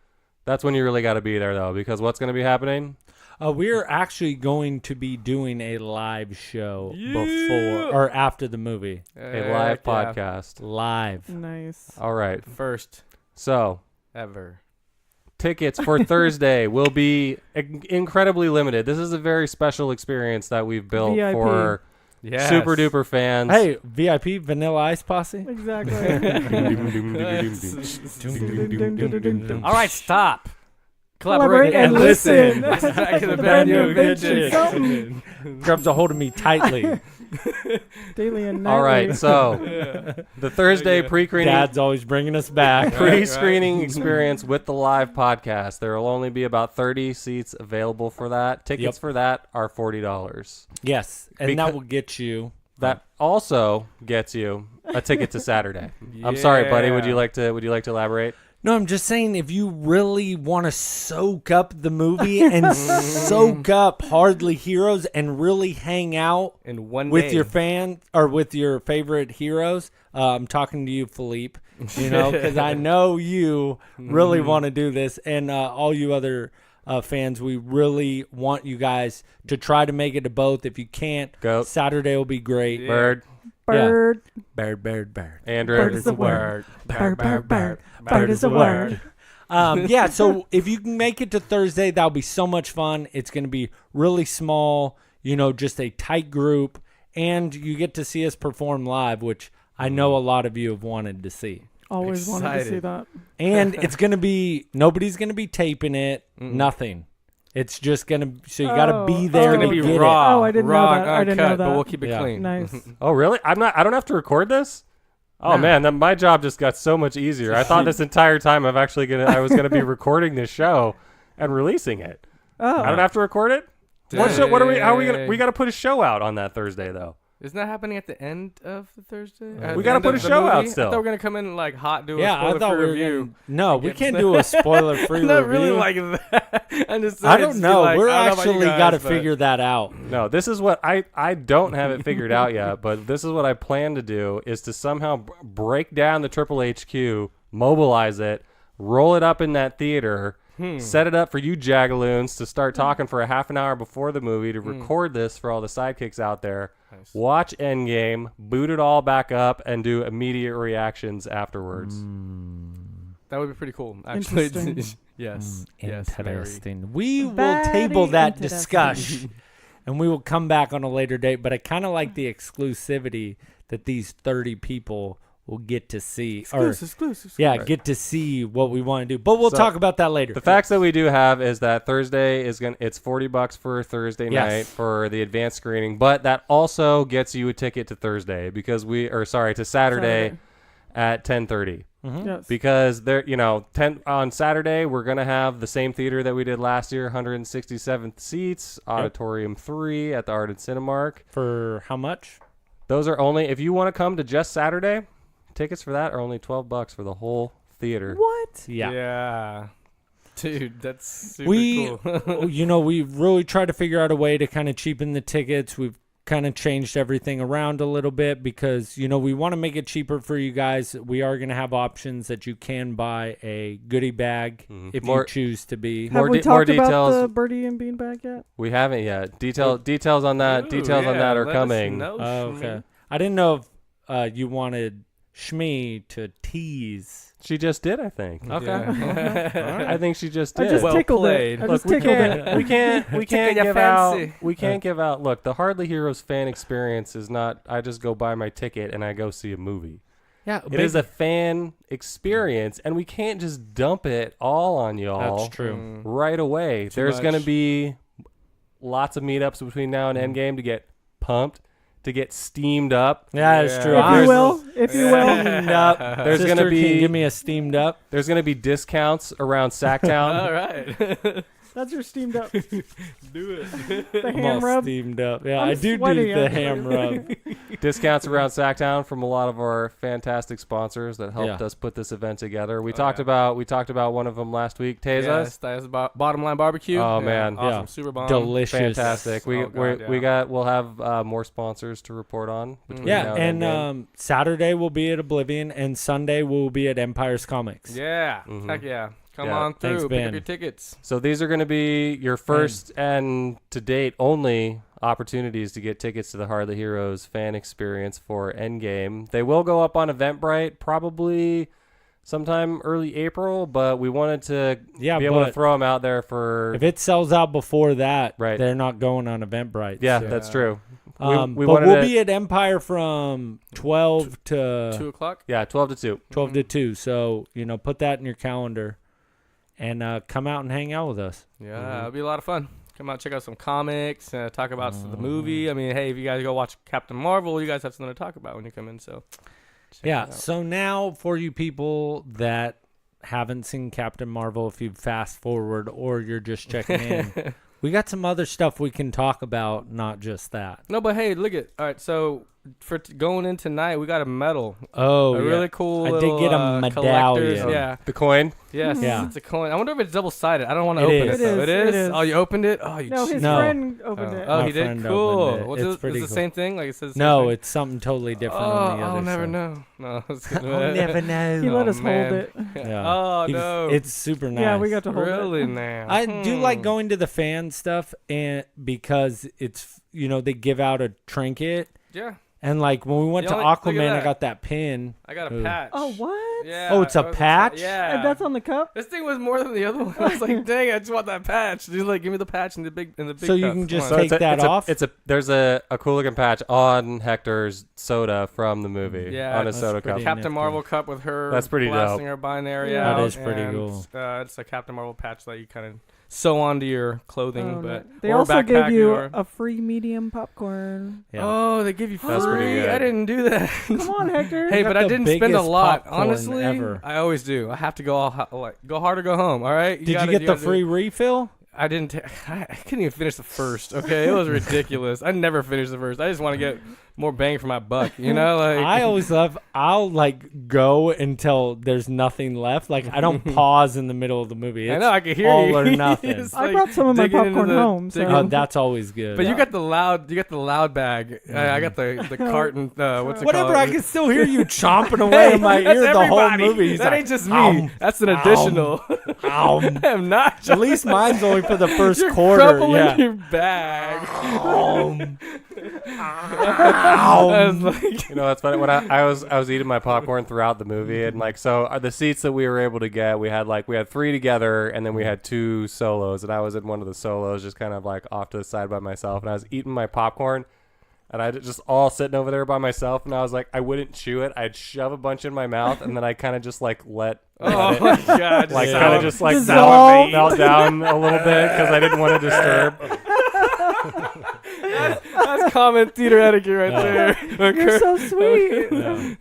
C: that's when you really got to be there, though, because what's going to be happening?
B: We're actually going to be doing a live show before or after the movie.
C: A live
A: Heck yeah.
C: podcast.
B: Live.
E: Nice.
C: All right.
A: First
C: So
A: ever.
C: tickets for Thursday will be incredibly limited. This is a very special experience that we've built
E: VIP.
C: for
A: Yes.
C: super duper fans.
B: Hey, VIP Vanilla Ice Posse.
E: Exactly.
A: All right, stop.
E: Collaborate and listen.
A: Back to the
E: Brand
A: brand
E: new
A: new
E: invention.
A: vintage.
E: Something.
B: Grabs a hold of me tightly.
E: Daily and nightly.
C: All right, so the Thursday pre-screening
B: Dad's always bringing us back.
C: pre-screening experience with the live podcast. There will only be about 30 seats available for that. Tickets
B: Yep.
C: for that are $40.
B: Yes, and
C: Because-
B: that will get you.
C: That also gets you a ticket to Saturday. I'm sorry, buddy. Would you like to elaborate?
B: No, I'm just saying if you really want to soak up the movie and soak up Hardly Heroes and really hang out
A: In one
B: with
A: day.
B: your fan or with your favorite heroes, I'm talking to you, Philippe, you know, because I know you really want to do this. And all you other fans, we really want you guys to try to make it to both. If you can't,
C: Go.
B: Saturday will be great.
A: Yeah.
C: Bird,
E: Bird.
B: Bird.
C: Andrew.
E: Bird is a word. Bird, bird, bird. Bird is a word.
B: Yeah, so if you can make it to Thursday, that'll be so much fun. It's going to be really small, you know, just a tight group, and you get to see us perform live, which I know a lot of you have wanted to see.
E: Always wanted to see
A: Excited.
E: that.
B: And it's going to be, nobody's going to be taping it, nothing. It's just going to, so you got to be
E: Oh,
B: there
A: It's
B: to
A: gonna be
B: get it.
A: raw.
E: Oh, I didn't know
A: raw
E: that.
A: and
E: I didn't know
A: uncut,
E: that.
A: but we'll keep it
B: Yeah.
A: clean.
E: Nice.
C: Oh, really? I don't have to record this? Oh man, my job just got so much easier. I thought this entire time I was gonna be recording this show and releasing it.
E: Oh.
C: I don't have to record it. What are we? How are we gonna? We got to put a show out on that Thursday though.
A: Isn't that happening at the end of the Thursday?
B: We
A: At the
C: gotta
A: end
C: put
A: of
C: a
A: the
C: show out
A: movie?
C: still.
A: I thought we were gonna come in like hot, do a
B: Yeah, I
A: spoiler
B: thought
A: free
B: we were
A: review.
B: gonna, no, we can't do a spoiler-free
A: Not
B: review.
A: really like that. I'm just saying,
B: I don't
A: just be
B: know.
A: like,
B: We're
A: I don't know about you
B: actually
A: guys,
B: got to
A: but-
B: figure that out.
C: No, this is what I don't have it figured out yet, but this is what I plan to do is to somehow break down the Triple HQ, mobilize it, roll it up in that theater, set it up for you jagaloons to start talking for a half an hour before the movie to record this for all the sidekicks out there.
A: Nice.
C: Watch Endgame, boot it all back up, and do immediate reactions afterwards.
A: That would be pretty cool, actually.
E: Interesting.
A: Yes. Yes. very.
B: Interesting. We will
E: Very
B: table that
E: interesting.
B: discussion, and we will come back on a later date. But I kind of like the exclusivity that these 30 people will get to see.
A: Exclusive.
B: Yeah, get to see what we want to do. But we'll
C: So,
B: talk about that later.
C: The facts that we do have is that Thursday is it's $40 for Thursday
B: Yes.
C: night for the advanced screening, but that also gets you a ticket to Thursday to Saturday at 10:30.
E: Yes.
C: Because on Saturday we're gonna have the same theater that we did last year, 167 seats, Auditorium 3 at the Art and Cinemark.
B: For how much?
C: Those are only if you want to come to just Saturday. Tickets for that are only $12 for the whole theater.
E: What?
A: Yeah. Dude, that's super
B: We,
A: cool.
B: we've really tried to figure out a way to kind of cheapen the tickets. We've kind of changed everything around a little bit because, we want to make it cheaper for you guys. We are going to have options that you can buy a goodie bag if you choose to be.
E: Have
C: More
E: we
C: more
E: talked about
C: details.
E: the birdie and beanbag yet?
C: We haven't yet. Details on that.
A: Ooh,
C: Details on
A: yeah,
C: that are
A: let us
C: coming.
A: know,
B: Oh,
A: Shmee.
B: okay. I didn't know if you wanted Shmee to tease.
C: She just did, I think.
B: Okay.
A: Yeah.
C: I think she just
E: I
C: did.
E: just
A: Well
E: tickled
A: played.
E: it. I
C: Look,
E: just
C: we
E: tickled it.
C: can't, we can't, we can't
A: your
C: give out.
A: fancy.
C: We can't give out. Look, the Hardly Heroes fan experience is not. I just go buy my ticket and I go see a movie.
B: Yeah,
C: It is a fan experience, and we can't just dump it all on y'all.
B: That's true.
C: Right away. There's
A: much.
C: going to be lots of meetups between now and Endgame to get pumped, to get steamed up.
B: Yeah, it's true.
A: If
E: If you
B: Honestly,
E: will. If you will.
B: Steamed up.
C: There's
B: Sister,
C: gonna
B: can you
C: be-
B: give me a steamed up.
C: There's going to be discounts around Sacktown.
A: All right.
E: That's your steamed up.
A: Do it.
E: The
B: I'm
E: ham
B: all
E: rub.
B: steamed up. Yeah,
E: I'm
B: I do
E: sweaty,
B: the
E: actually.
B: ham rub.
C: Discounts around Sacktown from a lot of our fantastic sponsors that helped
B: Yeah.
C: us put this event together. We
A: Oh,
C: talked
A: yeah.
C: about one of them last week. Tezas.
A: Yes, that is Bottom Line Barbecue.
C: Oh,
A: Yeah,
C: man.
A: awesome,
B: Yeah.
A: super bomb.
B: Delicious.
C: Fantastic.
A: Oh, God,
C: We'll have more sponsors to report on between now
B: Yeah,
C: and
B: and Saturday we'll be at Oblivion, and Sunday we'll be at Empire's Comics.
A: Yeah,
C: Mhm.
A: heck yeah. Come
C: Yeah.
A: on
B: Thanks,
A: through. Pick
B: Ben.
A: up your tickets.
C: So these are going to be your first and to date only opportunities to get tickets to the Hardly Heroes fan experience for Endgame. They will go up on Eventbrite probably sometime early April, but we wanted to be able to
B: but
C: throw them out there for.
B: if it sells out before that,
C: Right.
B: they're not going on Eventbrite.
C: Yeah,
B: so.
C: that's true.
B: But
C: wanted
B: we'll
C: to-
B: be at Empire from 12 to
A: 2 o'clock.
C: 12 to 2.
B: 12 to 2. So, put that in your calendar and come out and hang out with us.
A: Yeah, it'll be a lot of fun. Come out, check out some comics, talk about the movie. I mean, hey, if you guys go watch Captain Marvel, you guys have something to talk about when you come in. So, check
B: Yeah.
A: it out.
B: So now for you people that haven't seen Captain Marvel, if you fast forward or you're just checking in, we got some other stuff we can talk about, not just that.
A: No, but hey, look at all right. So for going in tonight, we got a medal.
B: Oh,
A: A
B: yeah.
A: really cool.
B: I did
A: little,
B: get a
A: collector's-
B: medallion.
A: Yeah.
C: The coin.
A: Yes.
B: Yeah.
A: It's a coin. I wonder if it's double sided. I don't want to
B: It
A: open
B: is.
A: it though.
E: It
A: It
E: is.
A: is. Oh, you opened it. Oh, you.
E: No, his
B: No.
E: friend opened it.
A: Oh,
B: My
A: he did.
B: friend
A: Cool.
B: opened it.
A: What's
B: It's
A: it?
B: pretty
A: Is it the
B: cool.
A: same thing? Like it says. the
B: No,
A: same thing?
B: it's something totally different
A: Oh,
B: on the other
A: I'll never
B: side.
A: know. No, it's good.
B: I'll never know.
E: He let
A: Oh,
E: us
A: man.
E: hold it.
B: Yeah.
A: Oh
B: He was-
A: no.
B: It's super nice.
E: Yeah, we got to hold
A: really
E: it.
A: now.
B: I do like going to the fan stuff and because it's they give out a trinket
A: Yeah,
B: and like when we went
A: You
B: to
A: know, look at
B: Aquaman I
A: that.
B: got that pin.
A: I got a
B: Ooh.
A: patch.
E: Oh, what?
A: Yeah.
B: Oh, it's a
A: it was
B: patch?
A: Yeah.
E: And that's on the cup?
A: This thing was more than the other one. I was like, dang, I just want that patch. Just like, give me the patch and the big
B: So you
A: cup.
B: can
A: Come
B: just
A: on.
B: take that off?
C: There's a Cooligan patch on Hector's soda from the movie.
A: Yeah,
C: on his
B: that's
C: soda cup.
B: pretty
A: Captain
B: nifty.
A: Marvel cup with her.
C: That's pretty
A: blasting
C: dope.
A: her binary
E: Yeah.
A: out.
B: That is pretty
A: and,
B: cool.
A: It's a Captain Marvel patch that you kind of sew onto your clothing,
E: Oh,
A: but
E: no. They
A: or
E: also
A: backpack
E: give you
A: or-
E: a free medium popcorn.
B: Yeah.
A: Oh, they give you free.
C: That's pretty good.
A: I didn't do that.
E: Come on, Hector.
A: Hey,
B: got
A: but I
B: the
A: didn't spend a
B: biggest
A: lot.
B: popcorn
A: Honestly,
B: ever.
A: I always do. I have to go go hard or go home. All right.
B: Did you get the
A: gotta do
B: free
A: it.
B: refill?
A: I didn't. I couldn't even finish the first. Okay, it was ridiculous. I never finished the first. I just want to get more bang for my buck. You know, like
B: I always love. I'll like go until there's nothing left. Like I don't pause in the middle of the movie. It's
A: I know I can hear
B: all
A: you.
B: or nothing.
A: It's
E: I
A: like
E: brought some of my
A: digging into
E: popcorn
A: the-
E: home, so-
B: Oh, that's always good.
A: But you got the loud bag. I got the carton. What's it
B: Whatever,
A: called?
B: I can still hear you chomping away in my
A: that's
B: ear the whole
A: everybody.
B: movie. He's
A: That
B: like,
A: ain't just me.
B: "Ow,
A: That's an additional.
B: ow."
A: I am not.
B: At least mine's only for the first
A: You're
B: quarter.
A: crumpling
B: Yeah.
A: your bag.
B: Ow.
A: I was like,
C: You know, that's funny. When I was eating my popcorn throughout the movie, and like, so the seats that we were able to get, we had 3 together, and then we had 2 solos, and I was in one of the solos, just kind of like off to the side by myself, and I was eating my popcorn, and I just all sitting over there by myself, and I was like, I wouldn't chew it, I'd shove a bunch in my mouth, and then I kind of just like let
A: oh
C: it,
A: my god,
C: like
B: Yeah.
C: kind of just like
E: Dissolve.
C: melt down a little bit because I didn't want to disturb.
A: that's common theater etiquette right there.
E: You're so sweet.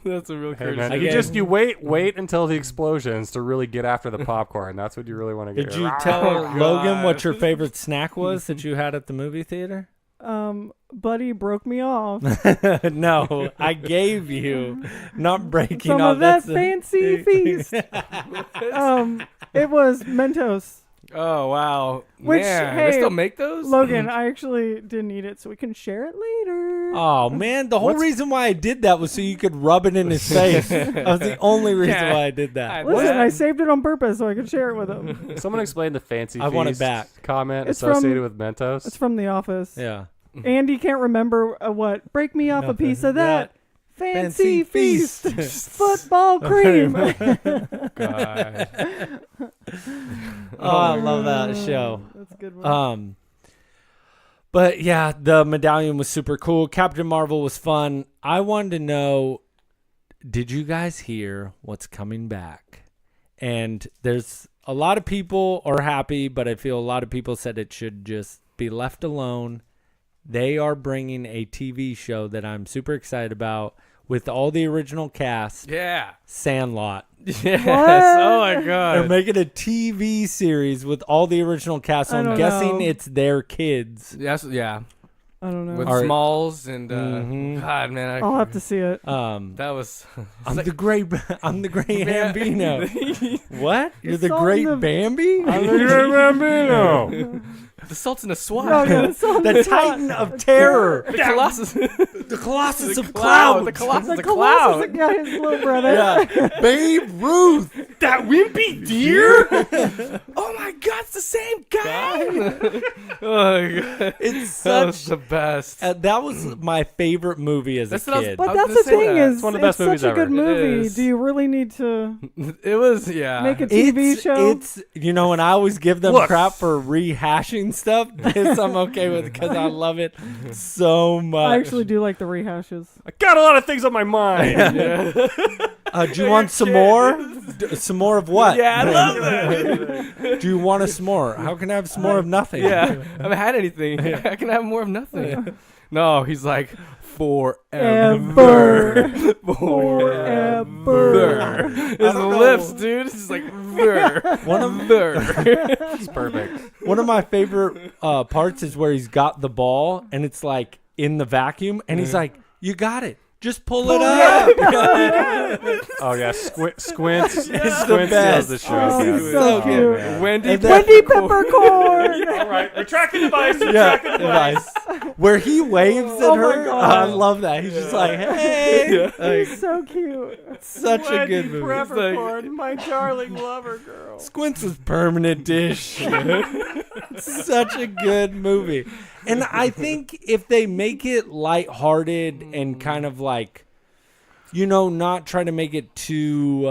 A: That's a real
C: Hey,
A: courtesy.
C: man,
B: Again-
C: you wait until the explosions to really get after the popcorn. That's what you really want to get.
B: Did you
A: Oh,
B: tell
A: God.
B: Logan what your favorite snack was that you had at the movie theater?
E: Buddy broke me off.
B: No, I gave you, not breaking
E: Some
B: off.
E: of that
B: that's a-
E: fancy feast. It was Mentos.
A: Oh wow,
E: Which,
A: man,
E: hey,
A: they still make those?
E: Logan, I actually didn't eat it, so we can share it later.
B: Oh man, the whole reason why I did that was so you could rub it in his face. That was the only reason
A: Yeah.
B: why I did that.
A: What?
E: Listen, I saved it on purpose so I could share it with him.
C: Someone explain the fancy
B: I want it
C: feast
B: back.
C: comment
E: It's
C: associated
E: from-
C: with Mentos.
E: It's from The Office.
B: Yeah.
E: Andy can't remember what. Break me off a
B: Nothing.
E: piece of that. Fancy
B: Fancy feast.
E: feast. Football cream.
A: God.
B: Oh, I love that show.
E: That's a good one.
B: But yeah, the medallion was super cool. Captain Marvel was fun. I wanted to know, did you guys hear what's coming back? And there's a lot of people are happy, but I feel a lot of people said it should just be left alone. They are bringing a TV show that I'm super excited about with all the original cast,
A: Yeah.
B: Sandlot.
A: Yes.
E: What?
A: Oh my
B: They're
A: god.
B: making a TV series with all the original cast, so
E: I
B: I'm
E: don't
B: guessing
E: know.
B: it's their kids.
A: Yes. Yeah.
E: I don't know.
A: With
B: Are-
A: Smalls and
B: Mhm.
A: God, man.
E: I'll have to see it.
A: That was.
B: I'm the great Bambino. What? You're the
E: salt
B: great
E: in the-
B: Bambi?
C: Bambino.
A: The Sultan of
E: No,
A: Swat.
E: no, it's on
B: The Titan of Terror.
A: The Colossus.
B: The Colossus
A: The
B: of
A: cloud.
B: Cloud.
A: The Colossus
E: the
A: of Cloud.
E: Colossus, yeah, his little brother.
B: Yeah. Babe Ruth.
A: That wimpy deer. Oh my God, it's the same guy. Oh my God.
B: It's
A: That was
B: such.
A: the best.
B: That was my favorite movie as
A: That's
B: a
A: what I was-
B: kid.
E: But
A: I was
E: that's
A: gonna
E: the
A: say
E: thing
A: that.
E: is,
C: It's one of the best
E: such
C: movies
E: a
C: ever.
E: good
A: It
E: movie.
A: is.
E: Do you really need to
A: It was, yeah.
E: make a TV show?
B: It's and I always give them
C: Look.
B: crap for rehashing stuff. This I'm okay with because I love it so much.
E: I actually do like the rehashes.
C: I got a lot of things on my mind.
B: Do you want some more? Some more of what?
A: Yeah, I love that.
B: Do you want a s'more? How can I have s'more of nothing?
A: Yeah, I haven't had anything. I can have more of nothing. No, he's like forever.
E: Ever.
A: Forever. His
B: don't know.
A: lips, dude. It's just like
B: One of
C: It's perfect.
B: One of my favorite parts is where he's got the ball and it's like in the vacuum and he's like, "You got it. Just pull it up."
C: Oh yeah, Squints. Squints
B: the best.
C: steals the show.
E: Oh,
C: yeah.
E: he's so
B: So
E: cute.
C: man.
A: Wendy.
B: And then-
E: Wendy Peppercorn.
C: All right, retracting device.
B: Yeah,
C: Retracting device.
B: advice. Where he waves at
E: Oh my
B: her.
E: God.
B: I love that. He's just like, "Hey." Like,
E: He's so cute.
B: such a good movie.
E: Peppercorn, my darling lover girl.
B: Squints was permanent dish. Such a good movie. And I think if they make it lighthearted and kind of like, not try to make it too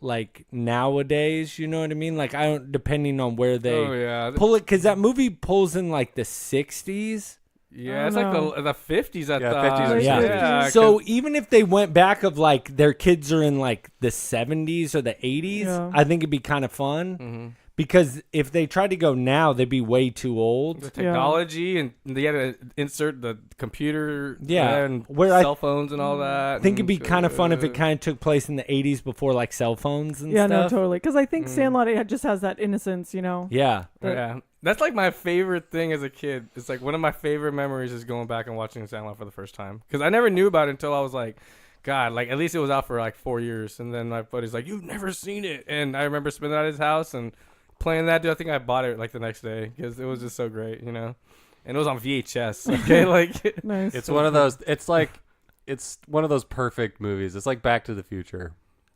B: like nowadays, you know what I mean? Like I don't, depending on where they
A: Oh yeah,
B: pull it, because that movie pulls in like the 60s.
A: yeah. It's
E: Oh,
A: like
E: no.
A: the 50s. I
C: Yeah,
A: thought.
C: 50s or
B: Yeah.
C: 60s.
B: So even if they went back of like their kids are in like the 70s or the 80s,
E: Yeah.
B: I think it'd be kind of fun.
A: Mm-hmm.
B: because if they tried to go now, they'd be way too
A: The
B: old.
A: technology and they had to insert the computer and
B: where
A: cell phones and all that.
B: I think it'd be kind of fun if it kind of took place in the 80s before like cell phones and
E: Yeah,
B: stuff.
E: no, totally. Because I think Sandlot just has that innocence, you know.
B: Yeah.
A: Yeah. That's like my favorite thing as a kid. It's like one of my favorite memories is going back and watching Sandlot for the first time. Because I never knew about it until I was like, God, like at least it was out for like 4 years. And then my buddy's like, you've never seen it. And I remember spending it at his house and playing that. Dude, I think I bought it like the next day because it was just so great, you know. And it was on VHS. Okay, like
E: Nice.
C: It's one of those. It's one of those perfect movies. It's like Back to the Future.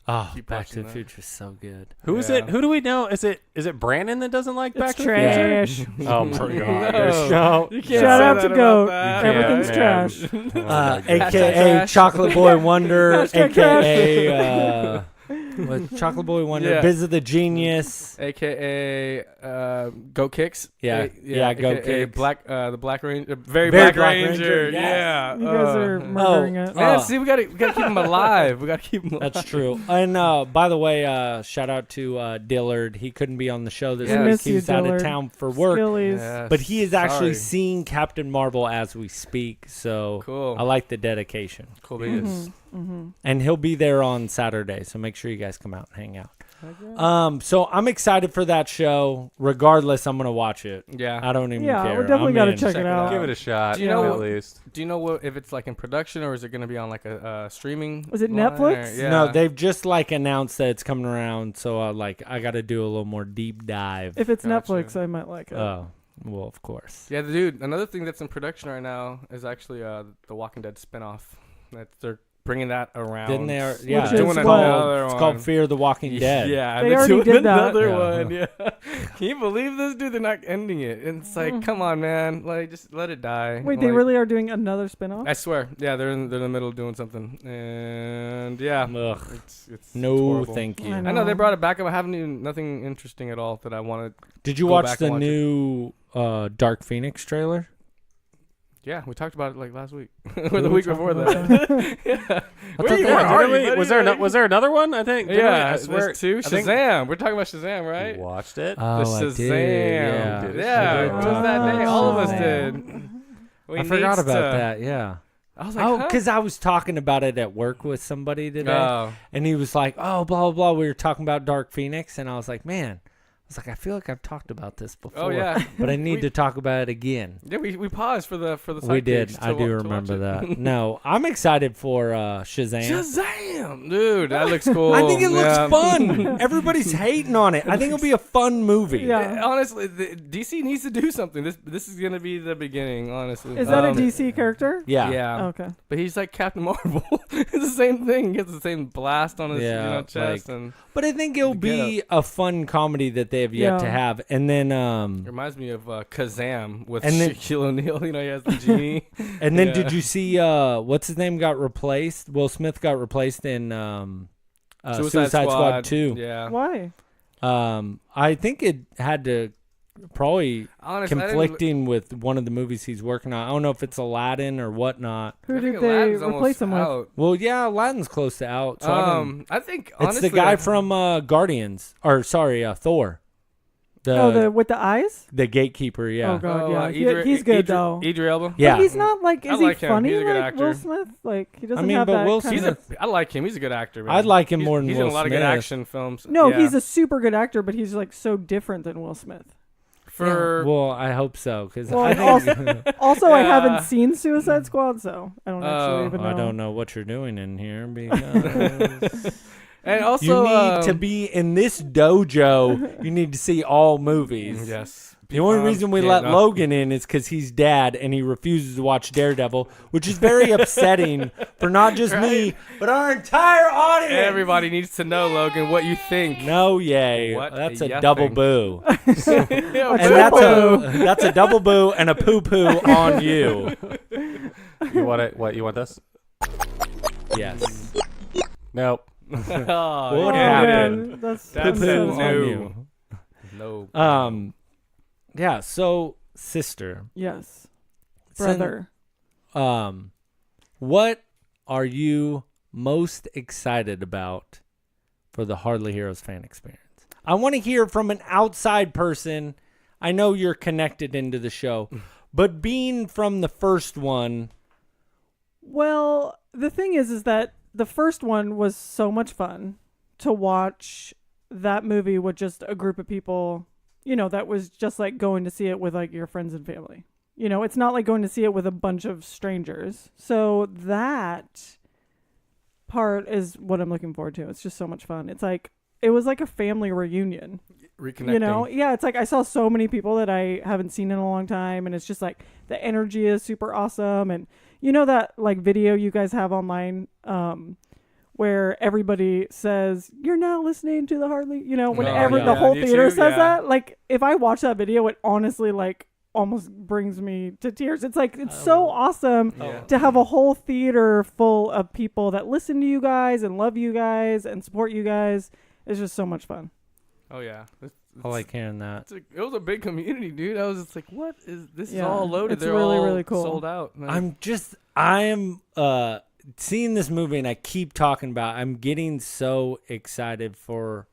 B: Oh,
A: Keep
B: Back to the
A: watching that.
B: Future is so good.
C: Who is
A: Yeah.
C: it? Who do we know? Is it Brandon that doesn't like Back
E: It's
C: to the Future?
E: trash.
C: Oh my God!
A: No.
C: No.
A: You can't
E: Shout
A: say
E: out
A: that
E: to
A: about
E: Goat.
A: that.
E: Everything's
C: man.
E: trash.
C: Oh my God.
B: AKA
A: trash.
B: Chocolate Boy Wonder,
E: Hashtag
B: AKA what, Chocolate Boy Wonder,
A: Yeah.
B: Biz of the Genius.
A: AKA Goat Kicks.
B: Yeah. Yeah, Goat
A: AKA
B: Kicks.
A: The Black Ranger. Very
B: Black
A: Black
B: Ranger,
A: Ranger.
B: yes.
A: Yeah.
E: You guys are murdering it.
A: Man,
B: Oh.
A: see, we gotta keep him alive. We gotta keep him alive.
B: That's true. And by the way, shout out to Dillard. He couldn't be on the show this
A: Yes.
B: week.
E: Miss you,
B: He's out of
E: Dillard.
B: town for work.
E: Skillies.
A: Yes.
B: But he is actually
A: Sorry.
B: seeing Captain Marvel as we speak. So
A: Cool.
B: I like the dedication.
A: Cool beans.
B: And he'll be there on Saturday. So make sure you guys come out and hang out. So I'm excited for that show. Regardless, I'm going to watch it.
A: Yeah.
B: I don't even
E: Yeah,
B: care.
E: we definitely
B: I'm
E: got to
B: in.
E: check
A: Check
E: it
A: it
E: out.
A: out.
C: Give it a shot.
A: Do you know
C: at
A: what-
C: least?
A: Do you know what if it's like in production or is it gonna be on like a streaming?
E: Was it
A: line,
E: Netflix?
A: or- Yeah.
B: No, they've just like announced that it's coming around. So I got to do a little more deep dive.
E: If it's
A: Gotcha.
E: Netflix, I might like it.
B: Oh, well, of course.
A: Yeah, dude. Another thing that's in production right now is actually the Walking Dead spinoff. That they're bringing that around.
B: Didn't they? Yeah,
E: Which
B: it's
E: is
B: called,
E: what?
B: it's called Fear the Walking Dead.
A: Yeah,
E: They
A: they're
E: already
A: doing
E: did that.
A: another
B: Yeah.
A: one. Yeah. Can you believe this, dude? They're not ending it. And it's like, come on, man. Like, just let it die.
E: Wait, they
A: Like,
E: really are doing another spin-off?
A: I swear. Yeah, they're in the middle of doing something. And yeah,
B: Ugh.
A: it's
B: No,
A: horrible.
B: thank you.
E: I
A: I know they
E: No.
A: brought it back up. I haven't even nothing interesting at all that I wanted.
B: Did you
A: Go
B: watch
A: back
B: the
A: and watch it.
B: new Dark Phoenix trailer?
A: Yeah, we talked about it like last week or
B: Did
A: the
B: we
A: week
B: talk
A: before
B: about
A: that. yeah.
B: thought
A: Where
B: they-
A: you-
B: Yeah,
A: where are
C: Didn't
A: you,
C: we-
A: buddy?
C: was there was there another one? I think. Didn't we?
A: Yeah,
C: I swear.
A: there's two.
C: I think-
A: Shazam. We're talking about Shazam,
C: You
A: right?
C: watched it.
A: The
B: Oh, I
A: Shazam.
B: did. Yeah.
C: did.
A: Yeah,
C: We
A: it
C: did
A: was
C: talk
A: that day.
E: about
A: All of us
E: Shazam.
A: did. We
B: I forgot
A: needs
B: about
A: to-
B: that. Yeah.
A: I was like,
B: Oh,
A: huh?
B: because I was talking about it at work with somebody today,
A: Oh.
B: and he was like, "Oh, blah blah blah." We were talking about Dark Phoenix, and I was like, "Man, I feel like I've talked about this before."
A: Oh, yeah.
B: but I need to talk about it again.
A: Yeah, we paused for the
B: We did.
A: sidekicks
B: I
A: to
B: do
A: wa- to
B: remember
A: watch it.
B: that. No, I'm excited for Shazam.
A: Shazam, dude, that looks cool.
B: I think it looks
A: Yeah.
B: fun. Everybody's hating on it. I think it'll be a fun movie.
E: Yeah.
A: Honestly, DC needs to do something. This is gonna be the beginning. Honestly,
E: Is that a DC character?
B: Yeah.
A: Yeah,
E: Okay.
A: but he's like Captain Marvel. It's the same thing. He gets the same blast on his
B: Yeah,
A: chest,
B: like-
A: and
B: But I think it'll
A: The
B: be a fun comedy that they have yet to
E: Yeah.
B: have. And then
A: it reminds me of Kazam with
B: And then-
A: Shaquille O'Neal. You know, he has the genie.
B: and then
A: Yeah.
B: did you see what's his name got replaced? Will Smith got replaced in Suicide Squad 2.
A: Yeah,
E: Why?
B: I think it had to probably
A: honestly,
B: conflicting with one of the movies he's working on. I don't know if it's Aladdin or whatnot.
E: Who
A: I think
E: did they
A: Aladdin's
E: replace
A: almost
E: him with?
A: out.
B: Well, yeah, Aladdin's close to out. So I don't-
A: I think
B: it's
A: honestly,
B: the guy from Guardians, or sorry, Thor.
E: The with the eyes?
B: The gatekeeper, yeah.
E: Oh god, yeah.
A: Idris-
E: He's good
A: Idris-
E: though.
A: Idris Elba.
B: Yeah.
E: But he's not like.
A: I
E: Is
A: like
E: he
A: him.
E: funny
A: He's a good
E: like
A: actor.
E: Will Smith? Like he doesn't
B: mean,
E: have
B: but
E: that.
B: Will
E: kind
A: He's
E: of,
A: I like him. He's a good actor. Man.
B: I'd like him more than
A: he's
B: Will
A: in a lot of good
B: Smith.
A: action films.
E: No,
A: Yeah.
E: he's a super good actor, but he's like so different than Will Smith.
A: for
B: Well, I hope so because
E: Well,
B: I
E: and
B: think
E: Also, I
A: Yeah.
E: haven't seen Suicide Squad, so I don't actually
A: Oh.
E: even know.
B: I don't know what you're doing in here because
A: and also
B: you need to be in this dojo. You need to see all movies.
A: yes.
B: The only reason we
A: yeah,
B: let
A: no.
B: Logan in is because he's dad and he refuses to watch Daredevil, which is very upsetting for not just me, but our entire audience.
A: Everybody needs to know, Logan, what you think.
B: No, yay.
A: What
B: That's
A: ya
B: a double
A: think?
B: boo.
A: Yeah,
B: And that's a double boo and a poo poo on you.
C: You want it? What you want this?
B: Yes.
C: Nope.
A: oh,
B: What
A: yeah,
B: happened?
E: Man, that's
A: That's
B: Poo poo
A: a
B: on
A: no.
B: you.
A: No.
B: Yeah. So, sister,
E: yes,
B: send-
E: brother.
B: what are you most excited about for the Hardly Heroes fan experience? I want to hear from an outside person. I know you're connected into the show, but being from the first one.
E: Well, the thing is that the first one was so much fun to watch that movie with just a group of people, that was just like going to see it with like your friends and family. It's not like going to see it with a bunch of strangers. So that part is what I'm looking forward to. It's just so much fun. It's like, it was like a family reunion.
A: Reconnecting.
E: Yeah, it's like I saw so many people that I haven't seen in a long time, and it's just like the energy is super awesome. And that like video you guys have online where everybody says, "You're now listening to the Hardly," whenever the whole theater says that. Like, if I watch that video, it honestly like almost brings me to tears. It's like, it's so awesome to have a whole theater full of people that listen to you guys and love you guys and support you guys. It's just so much fun.
A: Oh yeah,
B: I like hearing that.
A: it was a big community, dude. I was just like, what is this? Is all loaded.
E: It's
A: They're
E: really,
A: all
E: really cool.
A: sold out. Man.
B: I am seeing this movie, and I keep talking about it. I'm getting so excited for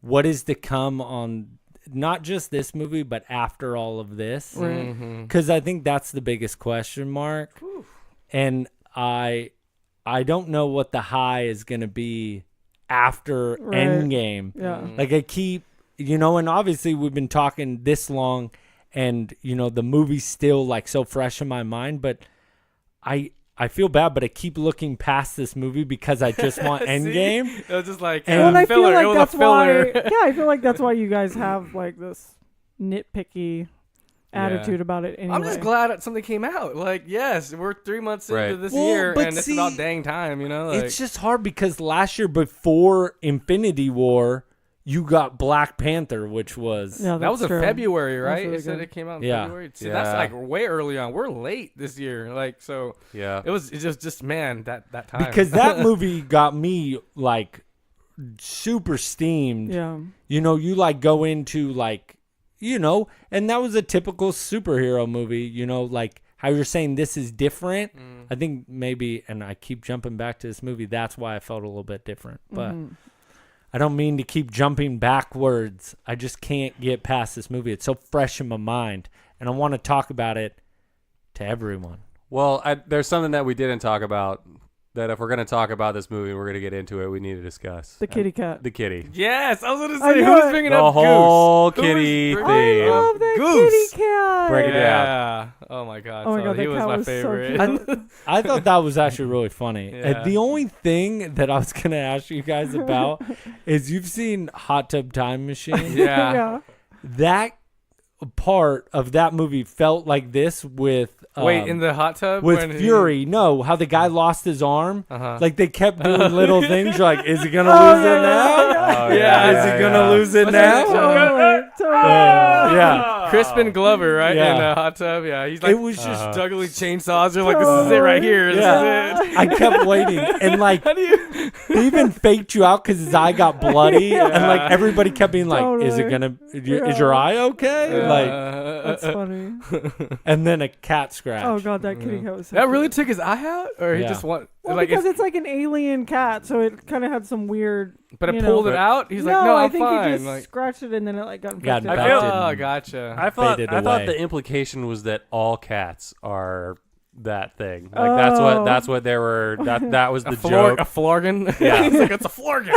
B: what is to come on not just this movie, but after all of this. Because I think that's the biggest question mark. Whew. And I don't know what the high is going to be after Endgame.
E: Yeah.
B: Like I keep, and obviously we've been talking this long, and the movie's still like so fresh in my mind, but I feel bad, but I keep looking past this movie because I just want Endgame.
A: It was just like
E: and I
A: filler.
E: feel like
A: it was
E: that's
A: a filler.
E: why. Yeah, I feel like that's why you guys have like this nitpicky attitude about it. Anyway,
A: I'm just glad that something came out. Like, yes, we're 3 months into this year,
B: but
A: and it's about dang time.
B: It's just hard because last year before Infinity War, you got Black Panther, which was
E: that
A: was in February, right?
E: Really
A: it said
E: good.
A: it came out in
B: Yeah.
A: February. So that's like way early on. We're late this year, like so.
C: Yeah,
A: it's just man that time
B: because that movie got me like super steamed.
E: Yeah,
B: you like go into like and that was a typical superhero movie. Like how you're saying this is different. I think maybe, and I keep jumping back to this movie. That's why I felt a little bit different, but. I don't mean to keep jumping backwards. I just can't get past this movie. It's so fresh in my mind, and I want to talk about it to everyone.
C: Well, there's something that we didn't talk about that if we're going to talk about this movie, we're going to get into it, we need to discuss.
E: The kitty cat.
C: The kitty.
A: Yes, I was going to
E: I
A: say,
E: know
A: who's
E: it.
A: bringing
C: The
A: up
C: whole
A: Goose?
C: kitty
A: Who is
C: thing.
A: bringing
E: I
A: up
E: love that
A: Goose?
E: kitty cat.
C: Break it down.
A: Yeah. Oh my god.
E: Oh my
A: so
E: God,
A: he
E: that
A: was
E: cat
A: my
E: was so
A: favorite.
E: cute.
B: I thought that was actually really funny.
A: Yeah.
B: The only thing that I was going to ask you guys about is you've seen Hot Tub Time Machine.
A: yeah.
B: That part of that movie felt like this with
A: Wait, in the hot tub
B: with
A: when
B: Fury. No, how the guy lost his arm.
A: Uh-huh.
B: Like they kept doing little things. You're like, is he gonna lose it now?
C: Oh,
A: Yeah.
B: Is he gonna lose it now?
E: Totally.
B: Yeah.
A: Crispin Glover, right?
B: Yeah.
A: In the hot tub. Yeah. He's like,
B: It was just
A: juggling chainsaws. You're like, this is it right here. This
B: Yeah.
A: is it.
B: I kept waiting, and like
A: How do you?
B: they even faked you out because his eye got bloody, and like everybody kept being like, "Is it
E: Totally.
B: gonna? Is your eye okay?" Like,
E: That's funny.
B: and then a cat scratch.
E: Oh God, that kitty cat was so
A: That really
E: cute.
A: took his eye out, or he
B: Yeah.
A: just want
E: Well,
A: like,
E: because it's like an alien cat, so it kind of had some weird.
A: but it
E: you
A: pulled
E: know.
A: it out. He's
E: no,
A: like, no,
E: I
A: I'm
E: think
A: fine.
E: he just
A: Like,
E: scratched it and then it like got
B: Got
E: infected.
C: I feel-
A: oh, gotcha.
C: I thought
B: Faded
C: thought
B: away.
C: the implication was that all cats are that thing. Like that's what they were. That was the
A: a
C: joke.
A: florgan.
C: Yeah.
A: He's like, it's a florgan.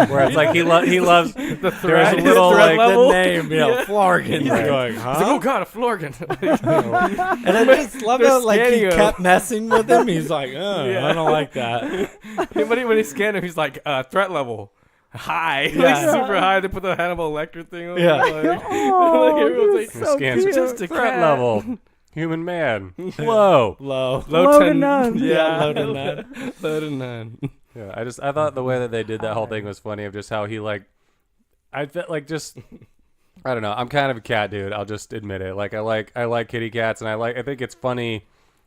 C: Where it's like he loves
A: the
C: there's
A: thread,
C: a little
A: thread
C: like
A: level.
B: the name,
A: Yeah.
B: Florgan.
A: He's
B: He's
A: like,
B: going,
A: He's
B: huh?
A: like, oh god, a florgan.
B: And I just love
A: They're
B: it. Like he
A: scanning him.
B: kept messing with him. He's like,
A: Yeah.
B: I don't like that.
A: when he scanned him, he's like, threat level high, like
B: Yeah.
A: super high. They put the Hannibal Lecter thing on.
B: Yeah.
A: Like,
E: Oh,
A: like, everyone's
E: he
A: like,
E: was so
C: scans
E: cute.
A: just a
C: threat
A: cat.
C: level. Human man. Whoa.
B: Low.
E: Low to none.
A: Yeah,
B: Low to none.
A: Low to none.
C: Yeah, I thought the way that they did that whole thing was funny of just how he like I felt like just I don't know. I'm kind of a cat dude. I'll just admit it. Like I like kitty cats, and I think it's funny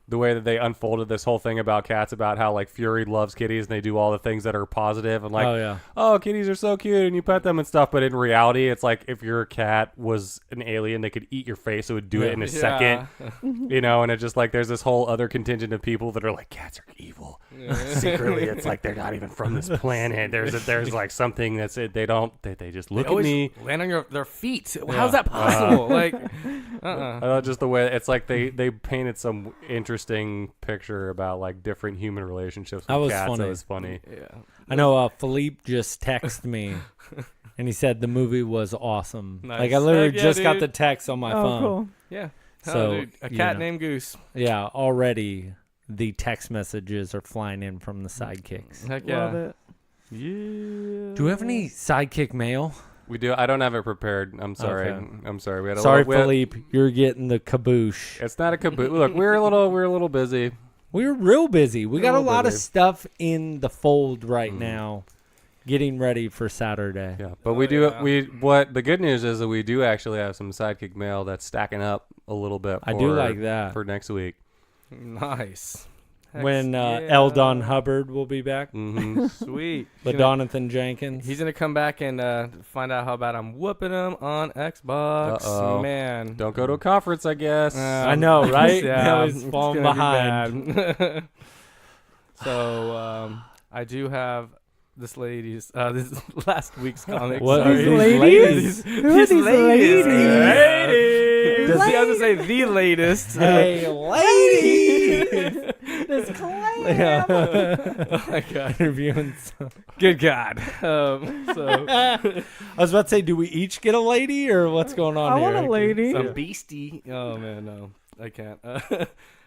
C: the way that they unfolded this whole thing about cats, about how like Fury loves kitties and they do all the things that are positive and like, oh, kitties are so cute and you pet them and stuff. But in reality, it's like if your cat was an alien, they could eat your face. It would do it in a second, you know. And it's just like there's this whole other contingent of people that are like, cats are evil. Secretly, it's like they're not even from this planet. There's like something that's it. They just look at me,
A: land on their feet. How's that possible?
C: Just the way it's like they painted some interesting picture about like different human relationships with cats.
B: Funny.
C: That was funny.
A: Yeah,
B: I know. Philippe just texted me, and he said the movie was awesome.
A: Nice.
B: Like I literally just got
A: dude.
B: the text on my
E: Oh,
B: phone.
E: cool.
A: Yeah.
B: So,
A: Dude, a cat named Goose.
B: Yeah, already the text messages are flying in from the sidekicks.
A: Heck yeah.
E: Love it.
A: Yeah.
B: Do we have any sidekick mail?
C: We do. I don't have it prepared. I'm sorry.
B: Okay.
C: I'm sorry. We had
B: Sorry,
C: we had-
B: Philippe, you're getting the caboose.
C: It's not a caboose. Look, we're a little busy.
B: We were real busy. We got a
C: Real
B: lot of
C: busy.
B: stuff in the fold right now, getting ready for Saturday.
C: Yeah, but we do. What the good news is that we do actually have some sidekick mail that's stacking up a little bit.
B: I do like that.
C: for next week.
A: Nice. Heck
B: When
A: yeah.
B: L. Don Hubbard will be back.
C: hmm
A: Sweet.
B: LaDonathan Jenkins.
A: He's gonna come back and find out how bad I'm whooping him on Xbox.
C: Uh-oh.
A: Man,
C: Don't go to a conference, I guess.
B: I know, right?
A: Yeah,
B: Now he's
A: it's
B: falling
A: gonna be
B: behind.
A: bad. So I do have this this last week's comic.
B: What
A: Sorry.
B: are
E: These ladies? Who are these ladies?
A: Ladies.
E: Ladies.
A: I was gonna say the latest.
B: Hey, lady!
E: This clam.
B: Yeah.
A: Oh my god.
B: Interviewing.
A: Good God. So
B: I was about to say, do we each get a lady, or what's going on
E: I
B: here?
E: want a lady.
A: some beastie. Oh man, no, I can't.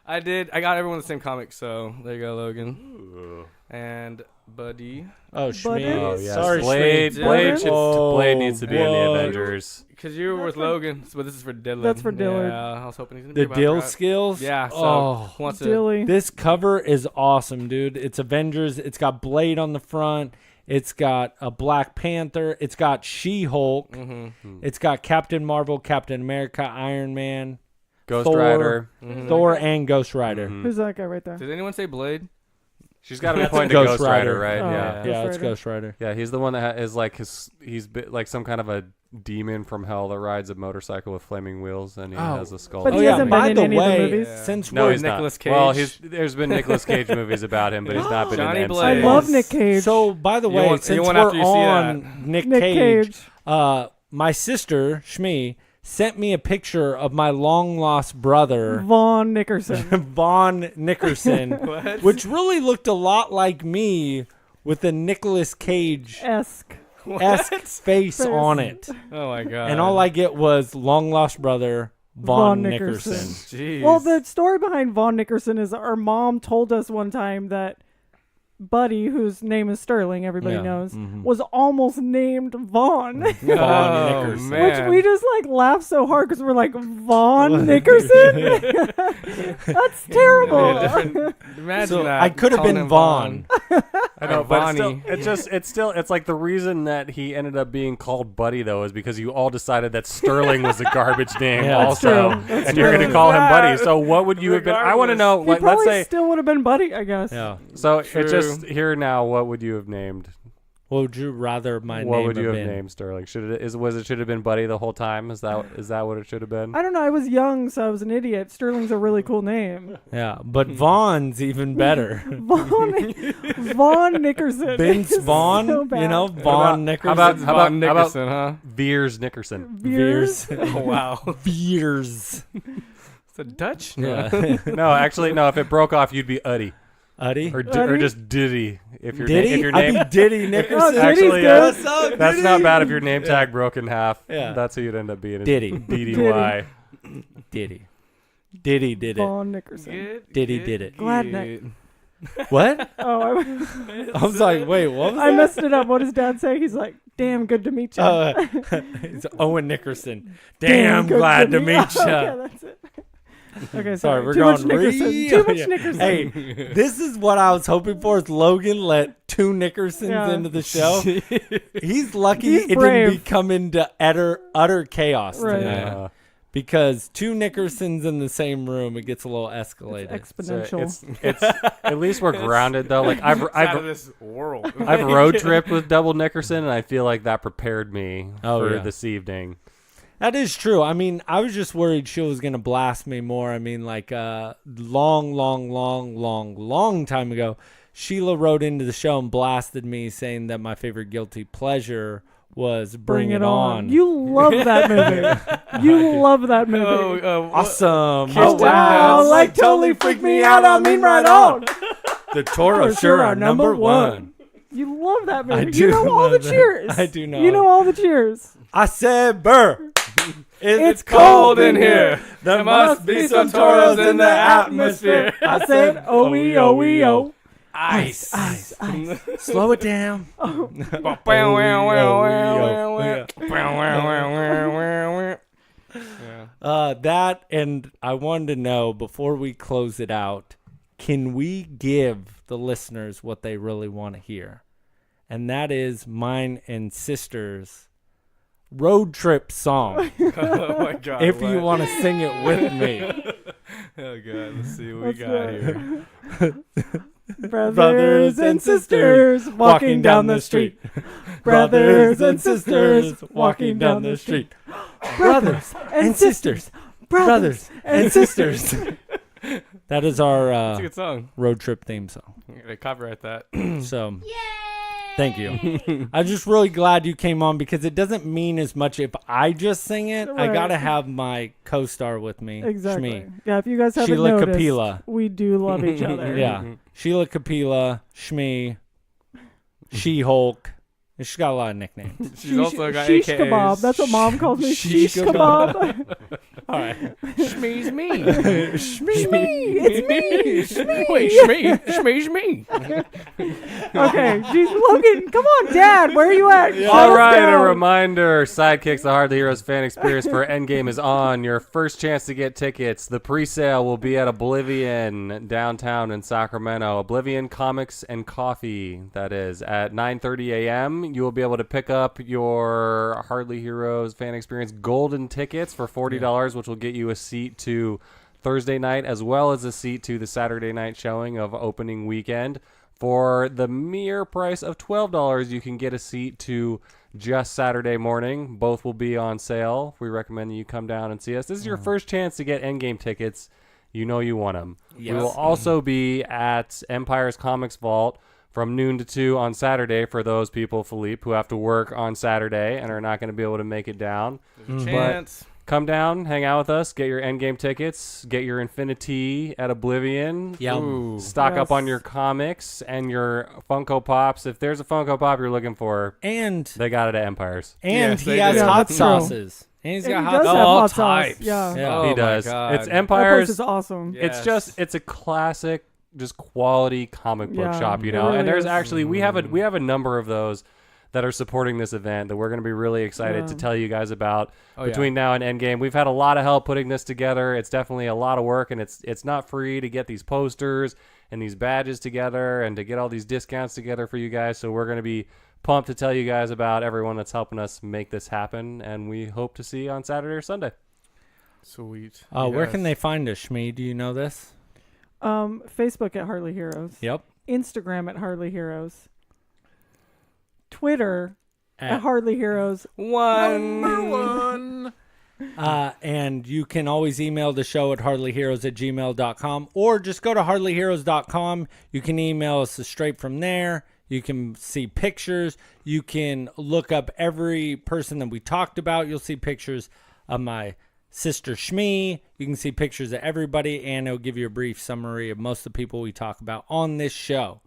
A: I got everyone the same comic, so there you go, Logan. And Buddy.
B: Oh,
E: Buddy?
B: Shmee.
C: Oh yeah,
B: Sorry,
C: Blade.
B: Shmee.
C: Blade,
B: Oh,
C: Blade needs to be in the
B: whoa.
C: Avengers.
A: Because you were with Logan, but this is for Dylan.
E: That's for Dillard.
A: Yeah, I was hoping he's gonna
B: The
A: be about
B: Dill
A: that.
B: skills?
A: Yeah. So
B: Oh.
A: who wants to?
E: Dilly.
B: This cover is awesome, dude. It's Avengers. It's got Blade on the front. It's got a Black Panther. It's got She-Hulk.
A: Mm-hmm.
B: It's got Captain Marvel, Captain America, Iron Man,
C: Ghost
B: Thor.
C: Rider.
B: Thor, and Ghost Rider.
C: Mhm.
E: Who's that guy right there?
A: Did anyone say Blade?
C: She's got to be pointing to
B: Ghost
C: Ghost Rider,
B: Rider.
C: right?
E: Oh.
C: Yeah.
B: Yeah,
E: Ghost
B: it's
E: Rider.
B: Ghost Rider.
C: Yeah, he's the one that is like like some kind of a demon from hell that rides a motorcycle with flaming wheels, and he
B: Oh.
C: has a skull.
E: But
B: Oh,
E: he
B: yeah,
E: hasn't
B: by
E: been
B: the
E: in any of the
B: way,
E: movies.
B: since
C: No,
B: we're
C: he's
A: Nicolas
C: not. Well,
A: Cage.
C: there's been Nicolas Cage movies about him, but he's not been
A: Johnny
C: in the
A: Blaze.
E: I
C: MCU.
E: love Nick Cage.
B: So, by the way,
A: want- you
B: since
A: want
B: we're
A: after you see
B: on Nick
E: Nick
B: Cage,
E: Cage.
B: my sister, Shmee, sent me a picture of my long-lost brother,
E: Vaughn Nickerson.
B: Vaughn Nickerson,
A: What?
B: which really looked a lot like me with a Nicolas Cage-esque
E: Esque.
B: face on it.
A: Oh my God.
B: And all I get was long-lost brother, Vaughn
E: Vaughn
B: Nickerson.
E: Nickerson.
A: Jeez.
E: Well, the story behind Vaughn Nickerson is our mom told us one time that Buddy, whose name is Sterling, everybody
B: Yeah.
E: knows,
B: Mhm.
E: was almost named Vaughn.
B: Vaughn
A: Oh,
B: Nickerson.
A: man.
E: Which we just like laugh so hard because we're like, Vaughn Nickerson? That's terrible.
A: Yeah, different- imagine
B: So
A: that.
B: I could have
A: calling
B: been
A: him
B: Vaughn.
C: I know,
A: Or
C: but it's
A: Vonnie.
C: it's like the reason that he ended up being called Buddy though is because you all decided that Sterling was a garbage name
B: Yeah, that's
C: also,
E: true. That's
C: and you're
E: true.
C: going to call him
A: Yeah.
C: Buddy. So what would you have been? I want to know.
E: He
C: Like, let's
E: probably
C: say.
E: still would have been Buddy, I guess.
B: Yeah.
C: So
A: True.
C: it's just here now. What would you have named?
B: What would you rather my
C: What
B: name
C: would you
B: have
C: have
B: been?
C: named Sterling? Should it should have been Buddy the whole time? Is that what it should have been?
E: I don't know. I was young, so I was an idiot. Sterling's a really cool name.
B: Yeah, but Vaughn's even better.
E: Vaughn Nickerson.
B: Vince
E: is
B: Vaughn,
E: so
B: you
E: bad.
B: know, Vaughn Nickerson.
C: about-
A: Vaughn Nickerson, huh?
C: Veers Nickerson.
E: Veers.
A: Oh wow.
B: Veers.
A: It's a Dutch.
B: Yeah.
C: No, actually, no. If it broke off, you'd be Uddy
B: Uddy?
C: or
E: Uddy?
C: just Diddy. If your
B: Diddy?
C: if your
B: I'd
C: name
B: be Diddy Nickerson.
E: Oh, Diddy's
C: actually,
E: good.
B: What's up,
C: that's
B: Diddy?
C: not bad if your name tag broke in half.
B: Yeah.
C: That's who you'd end up being. is
B: Diddy.
C: DDY.
B: Diddy. Diddy did it.
E: Vaughn Nickerson.
A: Good,
B: Diddy
A: good,
B: did it.
E: Glad
A: good.
B: What?
E: Oh,
B: I was like, wait, what was
E: I
B: that?
E: messed it up. What does Dad say? He's like, "Damn, good to meet you."
B: It's Owen Nickerson. Damn, glad to meet you.
E: Okay, that's it. Okay,
B: Sorry, we're
E: Too
B: going
E: much Nickerson.
B: real-
E: Too much
B: yeah.
E: Nickerson.
B: Hey, this is what I was hoping for. Is Logan let two Nickersons
E: Yeah.
B: into the show? He's lucky
E: He's
B: it
E: brave.
B: didn't become into utter chaos
E: Right.
B: tonight.
C: Yeah.
B: because two Nickersons in the same room, it gets a little escalated.
E: It's
C: So
E: exponential.
C: it's at least we're grounded though. Like
A: It's out of
C: I've
A: this world.
C: I've road tripped with Double Nickerson, and I feel like that prepared me for
B: yeah.
C: this evening.
B: That is true. I mean, I was just worried she was going to blast me more. I mean, like long time ago, Sheila wrote into the show and blasted me saying that my favorite guilty pleasure was Bring It On.
E: You love that movie. You love that movie.
B: Awesome.
A: Oh,
E: wow, like totally freaked me out. I mean, right on.
B: The Toro sure are number one.
E: You love that movie.
B: I do
E: You know all the
B: love that.
E: cheers.
B: I do know.
E: You know all the cheers.
B: I said, Burr.
E: It's
A: Cold in here.
B: There
A: must be some Toros in the atmosphere.
E: I said, oh.
A: Ice.
B: Slow it down. That, and I wanted to know before we close it out, can we give the listeners what they really want to hear? And that is mine and sister's road trip song.
A: Oh my God.
B: If you want to sing it with me.
A: Oh God. Let's see what we
E: Let's
A: got
E: do
A: here.
E: Brothers and sisters walking down the street. Brothers and sisters walking down the street.
B: Brothers and sisters. Brothers and sisters. That is our
A: It's a good song.
B: road trip theme song.
A: They copyright that.
B: So, thank you. I'm just really glad you came on because it doesn't mean as much if I just sing it. I
E: Right.
B: got to have my co-star with me,
E: Exactly.
B: Shmee.
E: Yeah, if you guys haven't
B: Sheila
E: noticed,
B: Kapila.
E: we do love each other.
B: Yeah. Sheila Kapila, Shmee, She-Hulk. She's got a lot of nicknames.
A: She's also got
E: Shish
A: AKAs.
E: kebab. That's what mom calls me.
B: Shish
E: Shish kebab.
B: All right.
A: Shmee's me.
E: Shmee. It's me. Shmee.
A: Wait, Shmee. Shmee's me.
E: Okay. Jeez, Logan, come on, Dad. Where are you at? Shut
C: All
E: us
C: right, a
E: down.
C: reminder, Sidekicks, the Hardly Heroes fan experience for Endgame is on. Your first chance to get tickets. The pre-sale will be at Oblivion downtown in Sacramento. Oblivion Comics and Coffee, that is, at 9:30 a.m. You will be able to pick up your Hardly Heroes fan experience golden tickets for $40, which will get you a seat to Thursday night as well as a seat to the Saturday night showing of opening weekend. For the mere price of $12, you can get a seat to just Saturday morning. Both will be on sale. We recommend that you come down and see us. This is your first chance to get Endgame tickets. You know you want them.
B: Yes.
C: We will also be at Empire's Comics Vault from noon to 2 on Saturday for those people, Philippe, who have to work on Saturday and are not going to be able to make it down.
A: Chance.
C: Come down, hang out with us, get your Endgame tickets, get your Infinity at Oblivion.
B: Yeah.
A: Ooh.
C: Stock up
E: Yes.
C: on your comics and your Funko Pops. If there's a Funko Pop you're looking for,
B: And
C: they got it at Empires.
A: Yes,
B: he
A: they
B: has
A: do.
E: Yeah,
B: hot
E: that's true.
B: sauces. And he's
E: And
B: got
E: he
B: hot
E: does have
A: all
E: hot sauce.
A: types.
E: Yeah.
B: Yeah.
A: Oh
C: He
A: my
C: does.
A: God.
C: It's
E: That place
C: Empires.
E: is awesome.
A: Yeah.
C: It's just it's a classic, just quality comic book
E: Yeah,
C: shop, you
E: it
C: know.
E: really
C: And there's
E: is.
C: actually we have a number of those that are supporting this event that we're going to be really excited to
E: Yeah.
C: tell you guys about
A: Oh,
C: between now and Endgame. We've had a lot of help putting this together. It's definitely a lot of work, and it's not free to get these posters and these badges together and to get all these discounts together for you guys. So we're going to be pumped to tell you guys about everyone that's helping us make this happen, and we hope to see you on Saturday or Sunday.
A: Sweet.
B: Where
A: Yes.
B: can they find us, Shmee? Do you know this?
E: Facebook at Hardly Heroes.
B: Yep.
E: Instagram at Hardly Heroes. Twitter at
B: At-
E: Hardly Heroes.
A: One.
B: And you can always email the show at hardlyheroes@gmail.com or just go to hardlyheroes.com. You can email us straight from there. You can see pictures. You can look up every person that we talked about. You'll see pictures of my sister Shmee. You can see pictures of everybody, and it'll give you a brief summary of most of the people we talk about on this show.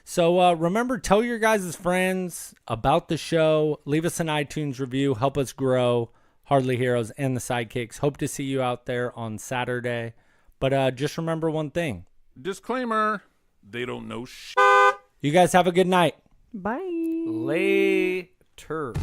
B: So remember, tell your guys' friends about the show. Leave us an iTunes review. Help us grow Hardly Heroes and the Sidekicks. Hope to see you out there on Saturday. But just remember one thing.
F: Disclaimer, they don't know
B: You guys have a good night.
E: Bye.
A: Later.